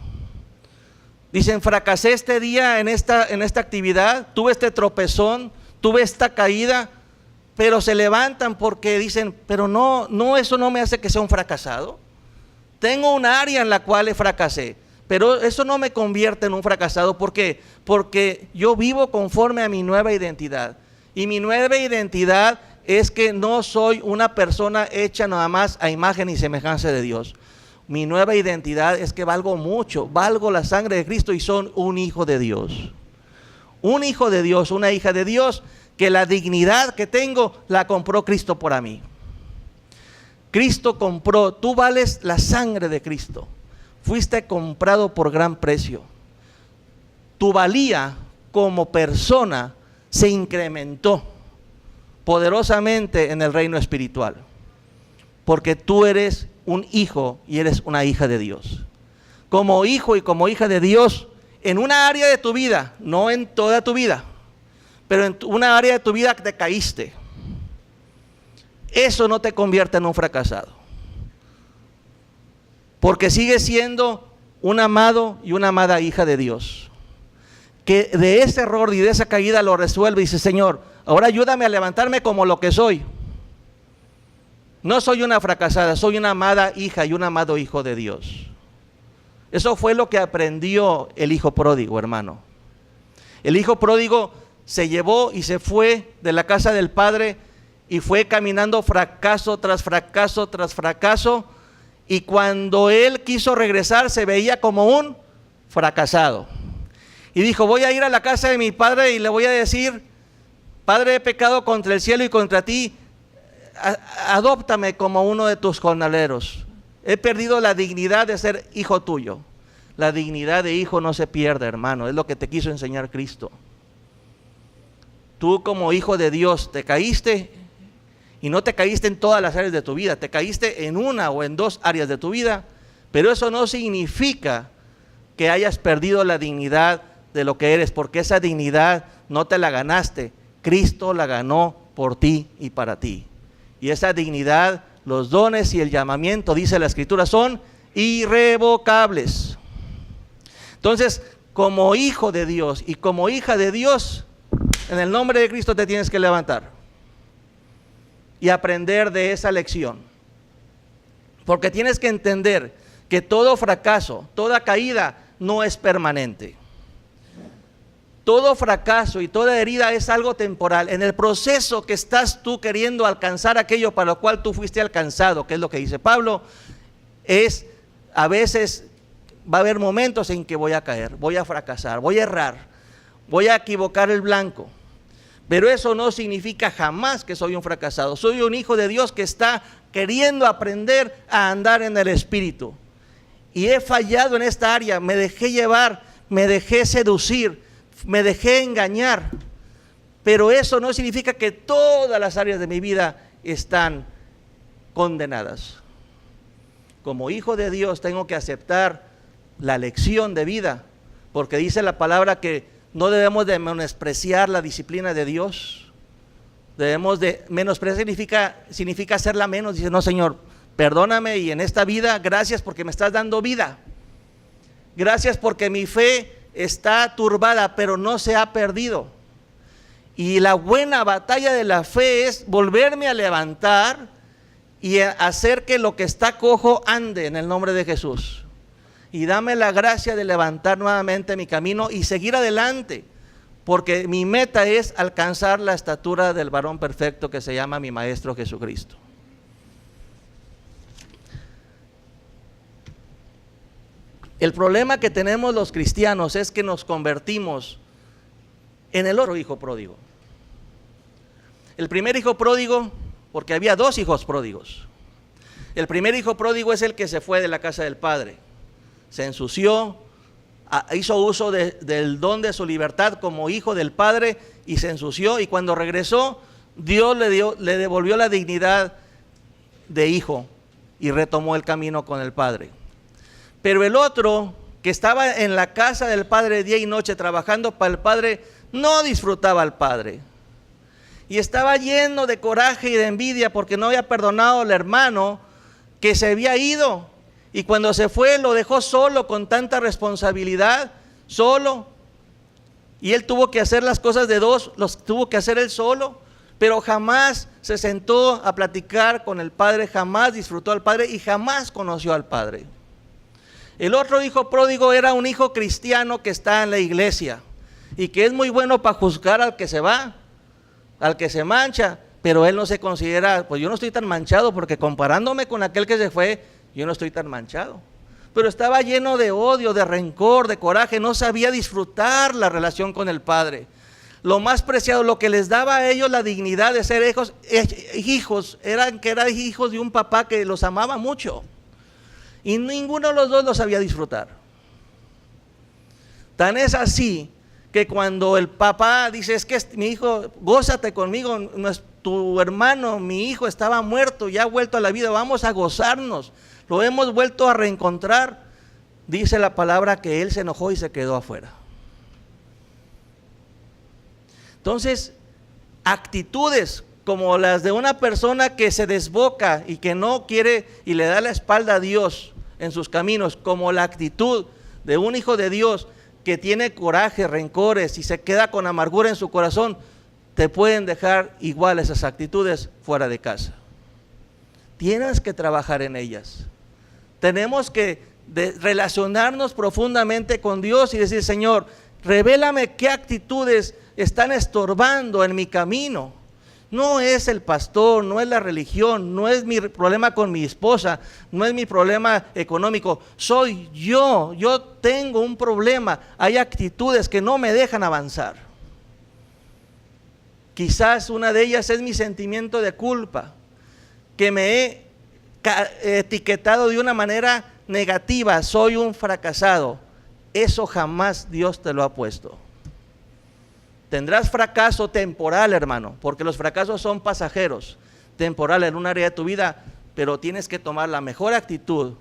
Dicen, fracasé este día en esta actividad, tuve este tropezón, tuve esta caída, pero se levantan porque dicen, pero no, eso no me hace que sea un fracasado. Tengo un área en la cual fracasé, pero eso no me convierte en un fracasado. ¿Por qué? Porque yo vivo conforme a mi nueva identidad. Y mi nueva identidad es que no soy una persona hecha nada más a imagen y semejanza de Dios. Mi nueva identidad es que valgo mucho, valgo la sangre de Cristo y soy un hijo de Dios. Un hijo de Dios, una hija de Dios, que la dignidad que tengo la compró Cristo por mí. Cristo compró, tú vales la sangre de Cristo. Fuiste comprado por gran precio. Tu valía como persona se incrementó poderosamente en el reino espiritual. Porque tú eres un hijo y eres una hija de Dios. Como hijo y como hija de Dios, en una área de tu vida, no en toda tu vida, pero en una área de tu vida que te caíste, eso no te convierte en un fracasado. Porque sigues siendo un amado y una amada hija de Dios, que de ese error y de esa caída lo resuelve y dice, Señor, ahora ayúdame a levantarme como lo que soy. No soy una fracasada, soy una amada hija y un amado hijo de Dios. Eso fue lo que aprendió el hijo pródigo, hermano. El hijo pródigo se llevó y se fue de la casa del padre y fue caminando fracaso tras fracaso tras fracaso, y cuando él quiso regresar se veía como un fracasado. Y dijo, voy a ir a la casa de mi padre y le voy a decir, Padre, he pecado contra el cielo y contra ti, adóptame como uno de tus jornaleros. He perdido la dignidad de ser hijo tuyo. La dignidad de hijo no se pierde, hermano. Es lo que te quiso enseñar Cristo. Tú como hijo de Dios te caíste, y no te caíste en todas las áreas de tu vida, te caíste en una o en dos áreas de tu vida, pero eso no significa que hayas perdido la dignidad de lo que eres, porque esa dignidad no te la ganaste, Cristo la ganó por ti y para ti. Y esa dignidad, los dones y el llamamiento, dice la Escritura, son irrevocables. Entonces, como hijo de Dios y como hija de Dios, en el nombre de Cristo te tienes que levantar y aprender de esa lección. Porque tienes que entender que todo fracaso, toda caída no es permanente. Todo fracaso y toda herida es algo temporal. En el proceso que estás tú queriendo alcanzar aquello para lo cual tú fuiste alcanzado, que es lo que dice Pablo, a veces va a haber momentos en que voy a caer, voy a fracasar, voy a errar, voy a equivocar el blanco. Pero eso no significa jamás que soy un fracasado. Soy un hijo de Dios que está queriendo aprender a andar en el Espíritu. Y he fallado en esta área, me dejé llevar, me dejé seducir, me dejé engañar. Pero eso no significa que todas las áreas de mi vida están condenadas. Como hijo de Dios tengo que aceptar la lección de vida, porque dice la palabra que no debemos de menospreciar la disciplina de Dios. Debemos de menospreciar, significa hacerla menos. Dice, no, Señor, perdóname, y en esta vida, gracias porque me estás dando vida. Gracias porque mi fe está turbada, pero no se ha perdido. Y la buena batalla de la fe es volverme a levantar y hacer que lo que está cojo ande en el nombre de Jesús. Y dame la gracia de levantar nuevamente mi camino y seguir adelante, porque mi meta es alcanzar la estatura del varón perfecto que se llama mi Maestro Jesucristo. El problema que tenemos los cristianos es que nos convertimos en el otro hijo pródigo. El primer hijo pródigo, porque había dos hijos pródigos. El primer hijo pródigo es el que se fue de la casa del padre. Se ensució, hizo uso del don de su libertad como hijo del padre y se ensució, y cuando regresó, Dios le devolvió la dignidad de hijo y retomó el camino con el padre. Pero el otro, que estaba en la casa del padre día y noche trabajando para el padre, no disfrutaba al padre. Y estaba lleno de coraje y de envidia porque no había perdonado al hermano que se había ido. Y cuando se fue lo dejó solo, con tanta responsabilidad, solo. Y él tuvo que hacer las cosas de dos, los tuvo que hacer él solo. Pero jamás se sentó a platicar con el padre, jamás disfrutó al padre y jamás conoció al padre. El otro hijo pródigo era un hijo cristiano que está en la iglesia y que es muy bueno para juzgar al que se va, al que se mancha, pero él no se considera, pues yo no estoy tan manchado, porque comparándome con aquel que se fue, yo no estoy tan manchado. Pero estaba lleno de odio, de rencor, de coraje, no sabía disfrutar la relación con el padre. Lo más preciado, lo que les daba a ellos la dignidad de ser hijos, eran hijos de un papá que los amaba mucho. Y ninguno de los dos lo sabía disfrutar. Tan es así que cuando el papá dice, es que mi hijo, gózate conmigo, tu hermano, mi hijo estaba muerto, ya ha vuelto a la vida, vamos a gozarnos, lo hemos vuelto a reencontrar, dice la palabra que él se enojó y se quedó afuera. Entonces, actitudes como las de una persona que se desboca y que no quiere y le da la espalda a Dios en sus caminos, como la actitud de un hijo de Dios que tiene coraje, rencores y se queda con amargura en su corazón, te pueden dejar igual esas actitudes fuera de casa. Tienes que trabajar en ellas. Tenemos que relacionarnos profundamente con Dios y decir, Señor, revélame qué actitudes están estorbando en mi camino. No es el pastor, no es la religión, no es mi problema con mi esposa, no es mi problema económico, soy yo tengo un problema, hay actitudes que no me dejan avanzar. Quizás una de ellas es mi sentimiento de culpa, que me he etiquetado de una manera negativa, soy un fracasado. Eso jamás Dios te lo ha puesto. Tendrás fracaso temporal, hermano, porque los fracasos son pasajeros, temporal en un área de tu vida, pero tienes que tomar la mejor actitud,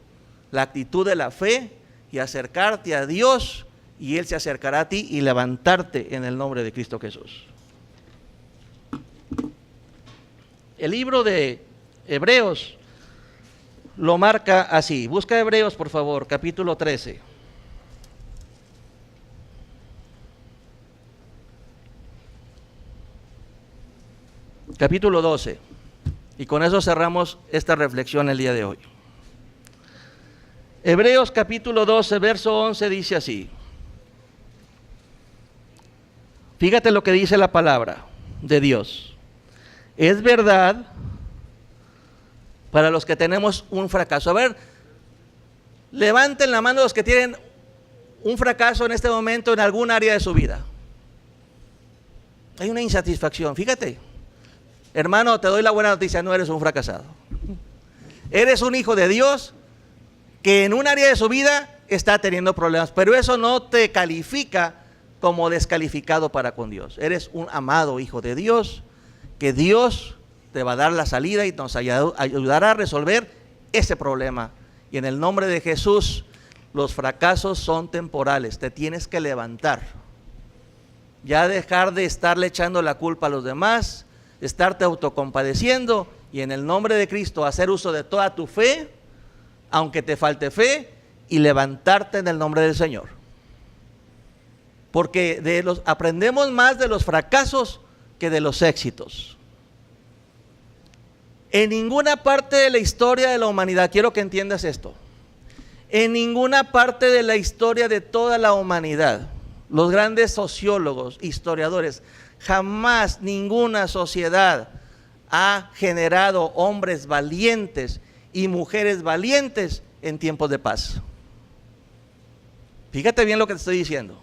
la actitud de la fe y acercarte a Dios, y Él se acercará a ti y levantarte en el nombre de Cristo Jesús. El libro de Hebreos lo marca así. Busca Hebreos, por favor, capítulo 13. Capítulo 12, y con eso cerramos esta reflexión el día de hoy. Hebreos capítulo 12, verso 11 dice así. Fíjate lo que dice la palabra de Dios. Es verdad para los que tenemos un fracaso. A ver, levanten la mano los que tienen un fracaso en este momento en algún área de su vida. Hay una insatisfacción, fíjate. Hermano, te doy la buena noticia, no eres un fracasado. Eres un hijo de Dios que en un área de su vida está teniendo problemas, pero eso no te califica como descalificado para con Dios. Eres un amado hijo de Dios, que Dios te va a dar la salida y nos ayudará a resolver ese problema. Y en el nombre de Jesús, Los fracasos son temporales, te tienes que levantar. Ya dejar de estarle echando la culpa a los demás, estarte autocompadeciendo y en el nombre de Cristo hacer uso de toda tu fe, aunque te falte fe, y levantarte en el nombre del Señor. Porque aprendemos más de los fracasos que de los éxitos. En ninguna parte de la historia de la humanidad, quiero que entiendas esto, en ninguna parte de la historia de toda la humanidad, los grandes sociólogos, historiadores, jamás ninguna sociedad ha generado hombres valientes y mujeres valientes en tiempos de paz. Fíjate bien lo que te estoy diciendo.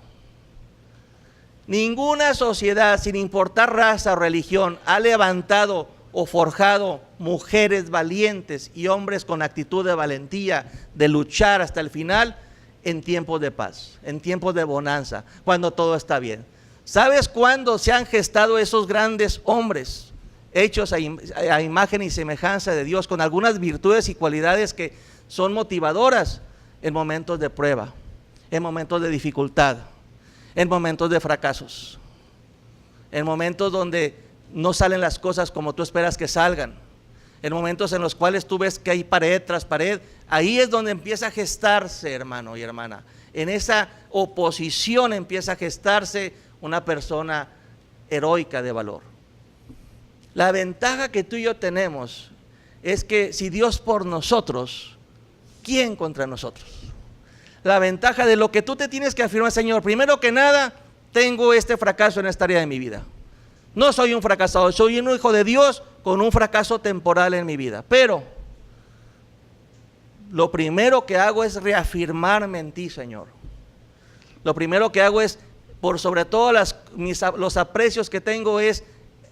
Ninguna sociedad, sin importar raza o religión, ha levantado o forjado mujeres valientes y hombres con actitud de valentía, de luchar hasta el final en tiempos de paz, en tiempos de bonanza, cuando todo está bien. ¿Sabes cuándo se han gestado esos grandes hombres hechos a imagen y semejanza de Dios, con algunas virtudes y cualidades que son motivadoras? En momentos de prueba, en momentos de dificultad, en momentos de fracasos, en momentos donde no salen las cosas como tú esperas que salgan, en momentos en los cuales tú ves que hay pared tras pared. Ahí es donde empieza a gestarse, hermano y hermana, en esa oposición empieza a gestarse una persona heroica de valor. La ventaja que tú y yo tenemos es que si Dios por nosotros, ¿quién contra nosotros? La ventaja de lo que tú te tienes que afirmar: Señor, primero que nada, tengo este fracaso en esta área de mi vida. No soy un fracasado, soy un hijo de Dios con un fracaso temporal en mi vida. Pero lo primero que hago es reafirmarme en ti, Señor. Lo primero que hago es, por sobre todo los aprecios que tengo, es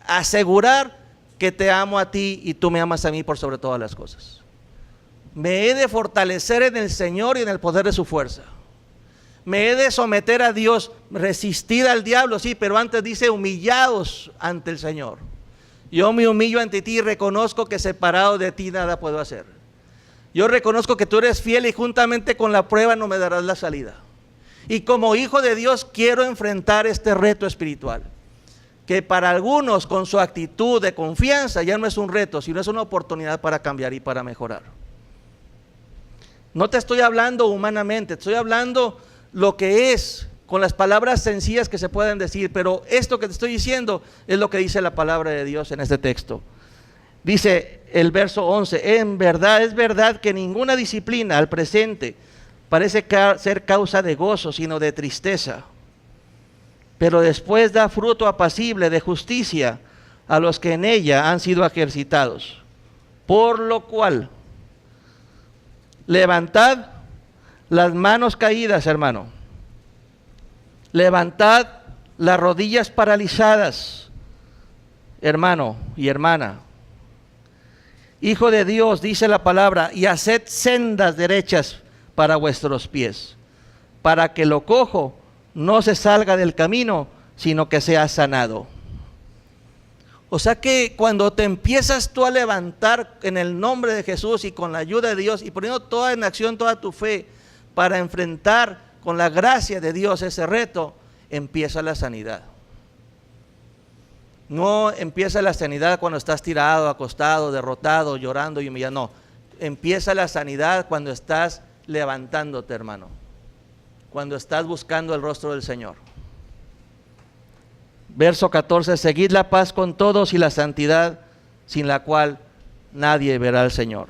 asegurar que te amo a ti y tú me amas a mí por sobre todas las cosas. Me he de fortalecer en el Señor y en el poder de su fuerza. Me he de someter a Dios, resistir al diablo, sí, pero antes dice humillados ante el Señor. Yo me humillo ante ti y reconozco que separado de ti nada puedo hacer. Yo reconozco que tú eres fiel y juntamente con la prueba no me darás la salida. Y como hijo de Dios quiero enfrentar este reto espiritual, que para algunos con su actitud de confianza ya no es un reto, sino es una oportunidad para cambiar y para mejorar. No te estoy hablando humanamente, te estoy hablando lo que es, con las palabras sencillas que se pueden decir, pero esto que te estoy diciendo es lo que dice la palabra de Dios en este texto. Dice el verso 11, en verdad, es verdad que ninguna disciplina al presente parece ser causa de gozo, sino de tristeza, pero después da fruto apacible de justicia a los que en ella han sido ejercitados. Por lo cual, levantad las manos caídas, hermano. Levantad las rodillas paralizadas, hermano y hermana. Hijo de Dios, dice la palabra, y haced sendas derechas para vuestros pies, para que lo cojo no se salga del camino, sino que sea sanado. O sea que cuando te empiezas tú a levantar en el nombre de Jesús y con la ayuda de Dios y poniendo toda en acción toda tu fe para enfrentar con la gracia de Dios ese reto, empieza la sanidad. No empieza la sanidad cuando estás tirado, acostado, derrotado, llorando y humillado. No, empieza la sanidad cuando estás levantándote, hermano, cuando estás buscando el rostro del Señor. Verso 14, seguid la paz con todos y la santidad, sin la cual nadie verá al Señor.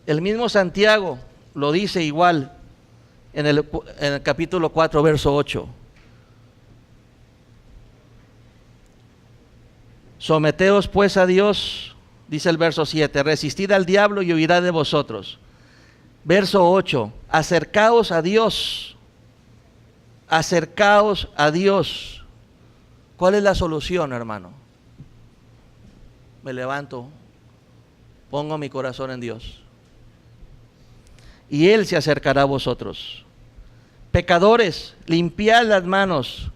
El mismo Santiago lo dice igual en el capítulo 4, verso 8. Someteos pues a Dios, dice el verso 7, resistid al diablo y huirá de vosotros. Verso 8, acercaos a Dios, acercaos a Dios. ¿Cuál es la solución, hermano? Me levanto, pongo mi corazón en Dios, y Él se acercará a vosotros. Pecadores, limpiad las manos,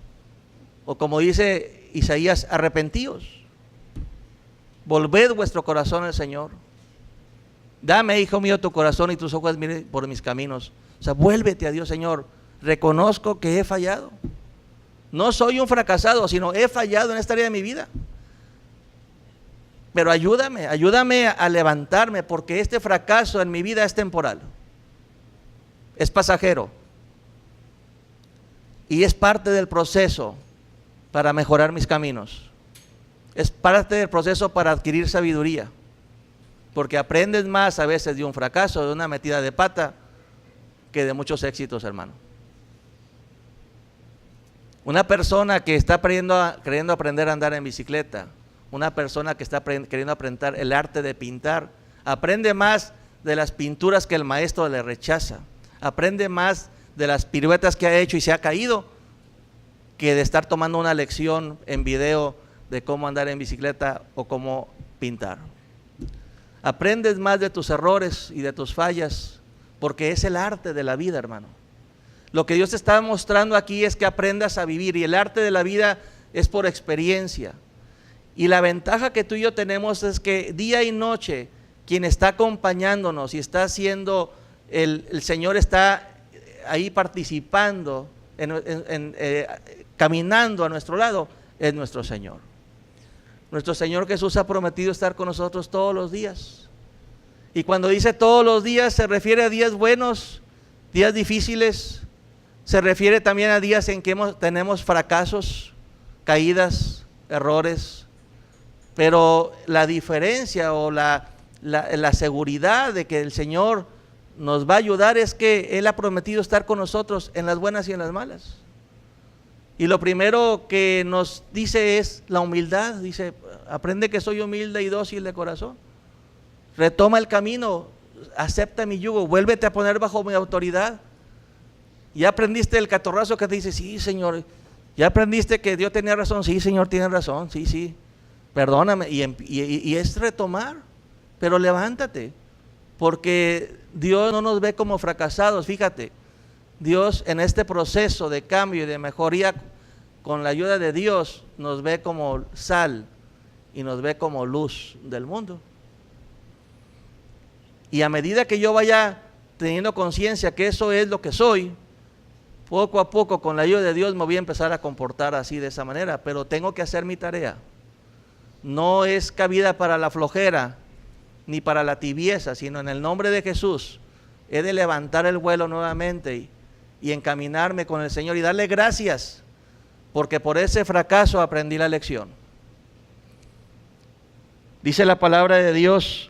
o como dice Isaías, arrepentíos. Volved vuestro corazón al Señor. Dame, hijo mío, tu corazón y tus ojos miren por mis caminos. O sea, vuélvete a Dios. Señor, reconozco que he fallado. No soy un fracasado, sino he fallado en esta área de mi vida. Pero ayúdame a levantarme, porque este fracaso en mi vida es temporal, es pasajero y es parte del proceso para mejorar mis caminos. Es parte del proceso para adquirir sabiduría, porque aprendes más a veces de un fracaso, de una metida de pata, que de muchos éxitos, hermano. Una persona que está queriendo aprender a andar en bicicleta, una persona que está queriendo aprender el arte de pintar, aprende más de las pinturas que el maestro le rechaza, aprende más de las piruetas que ha hecho y se ha caído, que de estar tomando una lección en video de cómo andar en bicicleta o cómo pintar. Aprendes más de tus errores y de tus fallas, porque es el arte de la vida, hermano. Lo que Dios te está mostrando aquí es que aprendas a vivir, y el arte de la vida es por experiencia. Y la ventaja que tú y yo tenemos es que día y noche quien está acompañándonos y está haciendo, el Señor está ahí participando, caminando a nuestro lado, es nuestro Señor. Nuestro Señor Jesús ha prometido estar con nosotros todos los días. Y cuando dice todos los días, se refiere a días buenos, días difíciles, se refiere también a días en que tenemos fracasos, caídas, errores. Pero la diferencia o la seguridad de que el Señor nos va a ayudar es que Él ha prometido estar con nosotros en las buenas y en las malas. Y lo primero que nos dice es la humildad. Dice, aprende que soy humilde y dócil de corazón. Retoma el camino, acepta mi yugo, vuélvete a poner bajo mi autoridad. Ya aprendiste el catorrazo que te dice, sí, Señor. Ya aprendiste que Dios tenía razón, sí, Señor, tiene razón, sí. Perdóname, y es retomar, pero levántate, porque Dios no nos ve como fracasados. Fíjate, Dios en este proceso de cambio y de mejoría, con la ayuda de Dios, nos ve como sal y nos ve como luz del mundo. Y a medida que yo vaya teniendo conciencia que eso es lo que soy, poco a poco con la ayuda de Dios me voy a empezar a comportar así, de esa manera, pero tengo que hacer mi tarea. No es cabida para la flojera ni para la tibieza, sino en el nombre de Jesús he de levantar el vuelo nuevamente y encaminarme con el Señor y darle gracias, porque por ese fracaso aprendí la lección. Dice la palabra de Dios,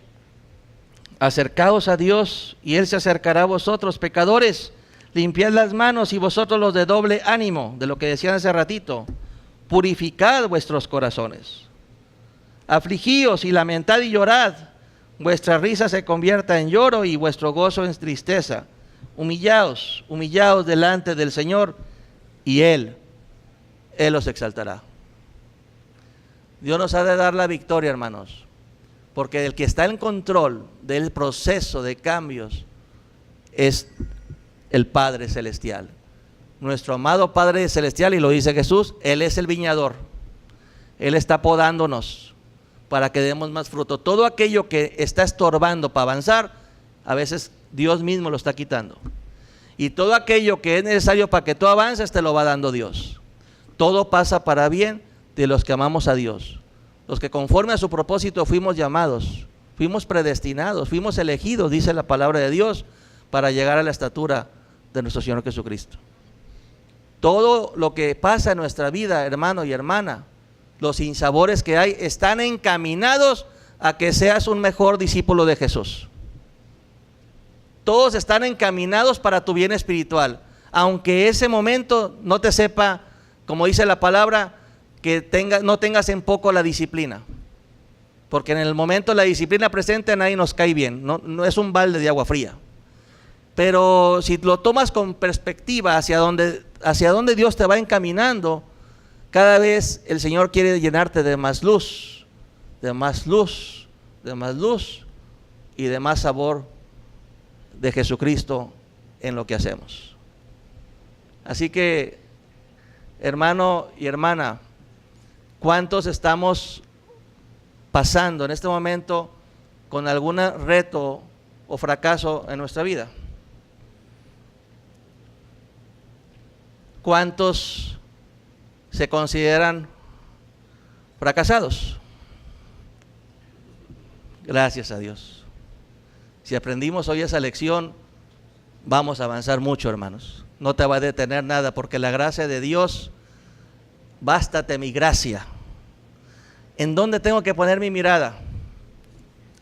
acercaos a Dios y Él se acercará a vosotros, pecadores, limpiad las manos y vosotros los de doble ánimo, de lo que decían hace ratito, purificad vuestros corazones. Afligíos y lamentad y llorad, vuestra risa se convierta en lloro y vuestro gozo en tristeza. Humillaos delante del Señor y Él os exaltará. Dios nos ha de dar la victoria, hermanos, porque el que está en control del proceso de cambios es el Padre Celestial. Nuestro amado Padre Celestial, y lo dice Jesús, Él es el viñador. Él está podándonos para que demos más fruto. Todo aquello que está estorbando para avanzar, a veces Dios mismo lo está quitando. Y todo aquello que es necesario para que tú avances, te lo va dando Dios. Todo pasa para bien de los que amamos a Dios. Los que conforme a su propósito fuimos llamados, fuimos predestinados, fuimos elegidos, dice la palabra de Dios, para llegar a la estatura de nuestro Señor Jesucristo. Todo lo que pasa en nuestra vida, hermano y hermana, los sinsabores que hay, están encaminados a que seas un mejor discípulo de Jesús. Todos están encaminados para tu bien espiritual, aunque ese momento no te sepa, como dice la palabra, que no tengas en poco la disciplina, porque en el momento la disciplina presente a nadie nos cae bien, no es un balde de agua fría. Pero si lo tomas con perspectiva hacia dónde Dios te va encaminando, cada vez el Señor quiere llenarte de más luz, de más luz, de más luz y de más sabor de Jesucristo en lo que hacemos. Así que, hermano y hermana, ¿cuántos estamos pasando en este momento con algún reto o fracaso en nuestra vida. ¿Cuántos se consideran fracasados? Gracias a Dios. Si aprendimos hoy esa lección, vamos a avanzar mucho, hermanos. No te va a detener nada, porque la gracia de Dios, bástate mi gracia. ¿En dónde tengo que poner mi mirada?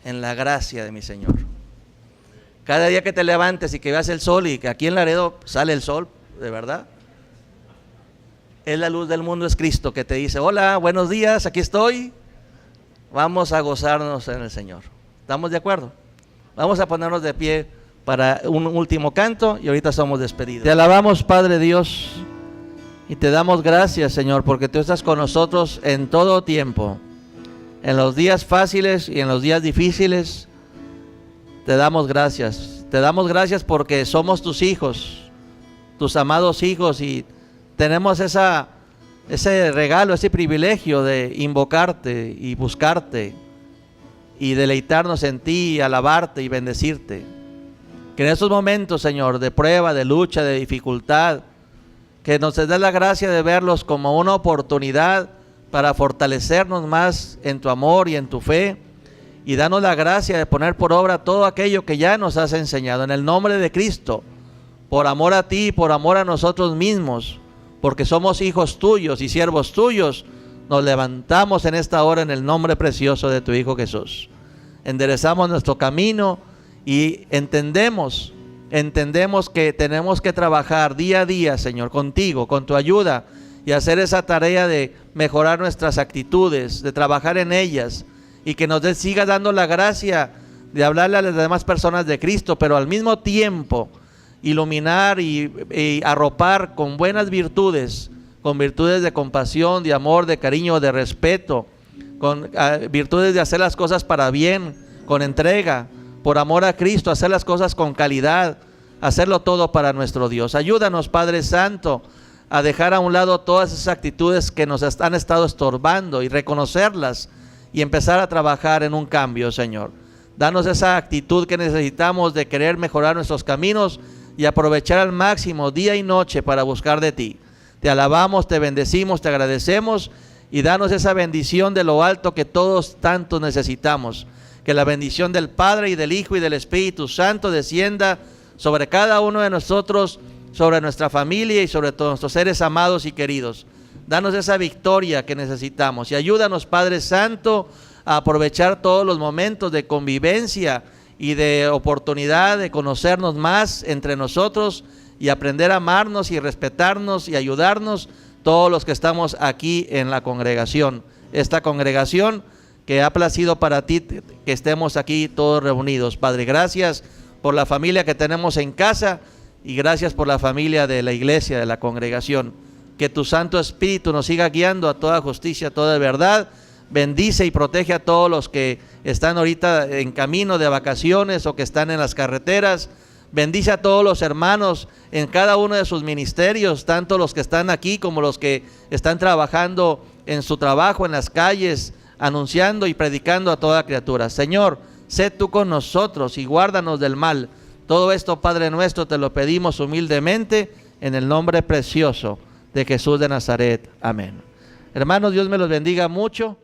En la gracia de mi Señor. Cada día que te levantes y que veas el sol, y que aquí en Laredo sale el sol, de verdad, es la luz del mundo, es Cristo que te dice: hola, buenos días, aquí estoy. Vamos a gozarnos en el Señor. ¿Estamos de acuerdo? Vamos a ponernos de pie para un último canto y ahorita somos despedidos. Te alabamos, Padre Dios, y te damos gracias, Señor, porque tú estás con nosotros en todo tiempo, en los días fáciles y en los días difíciles. Te damos gracias. Te damos gracias porque somos tus hijos, tus amados hijos, y tenemos ese regalo, ese privilegio de invocarte y buscarte y deleitarnos en ti, y alabarte y bendecirte. Que en estos momentos, Señor, de prueba, de lucha, de dificultad, que nos des la gracia de verlos como una oportunidad para fortalecernos más en tu amor y en tu fe, y danos la gracia de poner por obra todo aquello que ya nos has enseñado, en el nombre de Cristo, por amor a ti, por amor a nosotros mismos, porque somos hijos tuyos y siervos tuyos. Nos levantamos en esta hora en el nombre precioso de tu Hijo Jesús. Enderezamos nuestro camino y entendemos que tenemos que trabajar día a día, Señor, contigo, con tu ayuda, y hacer esa tarea de mejorar nuestras actitudes, de trabajar en ellas, y que nos siga dando la gracia de hablarle a las demás personas de Cristo, pero al mismo tiempo iluminar y arropar con buenas virtudes, con virtudes de compasión, de amor, de cariño, de respeto, con virtudes de hacer las cosas para bien, con entrega, por amor a Cristo, hacer las cosas con calidad, hacerlo todo para nuestro Dios. Ayúdanos, Padre Santo, a dejar a un lado todas esas actitudes que nos han estado estorbando y reconocerlas y empezar a trabajar en un cambio, Señor. Danos esa actitud que necesitamos de querer mejorar nuestros caminos y aprovechar al máximo día y noche para buscar de ti. Te alabamos, te bendecimos, te agradecemos, y danos esa bendición de lo alto que todos tanto necesitamos. Que la bendición del Padre y del Hijo y del Espíritu Santo descienda sobre cada uno de nosotros, sobre nuestra familia y sobre todos nuestros seres amados y queridos. Danos esa victoria que necesitamos y ayúdanos, Padre Santo, a aprovechar todos los momentos de convivencia y de oportunidad de conocernos más entre nosotros y aprender a amarnos y respetarnos y ayudarnos todos los que estamos aquí en la congregación. Esta congregación que ha placido para ti que estemos aquí todos reunidos. Padre, gracias por la familia que tenemos en casa y gracias por la familia de la iglesia, de la congregación. Que tu Santo Espíritu nos siga guiando a toda justicia, a toda verdad. Bendice y protege a todos los que están ahorita en camino de vacaciones o que están en las carreteras. Bendice a todos los hermanos en cada uno de sus ministerios, tanto los que están aquí como los que están trabajando en su trabajo, en las calles, anunciando y predicando a toda criatura. Señor, sé tú con nosotros y guárdanos del mal. Todo esto, Padre nuestro, te lo pedimos humildemente en el nombre precioso de Jesús de Nazaret. Amén. Hermanos, Dios me los bendiga mucho.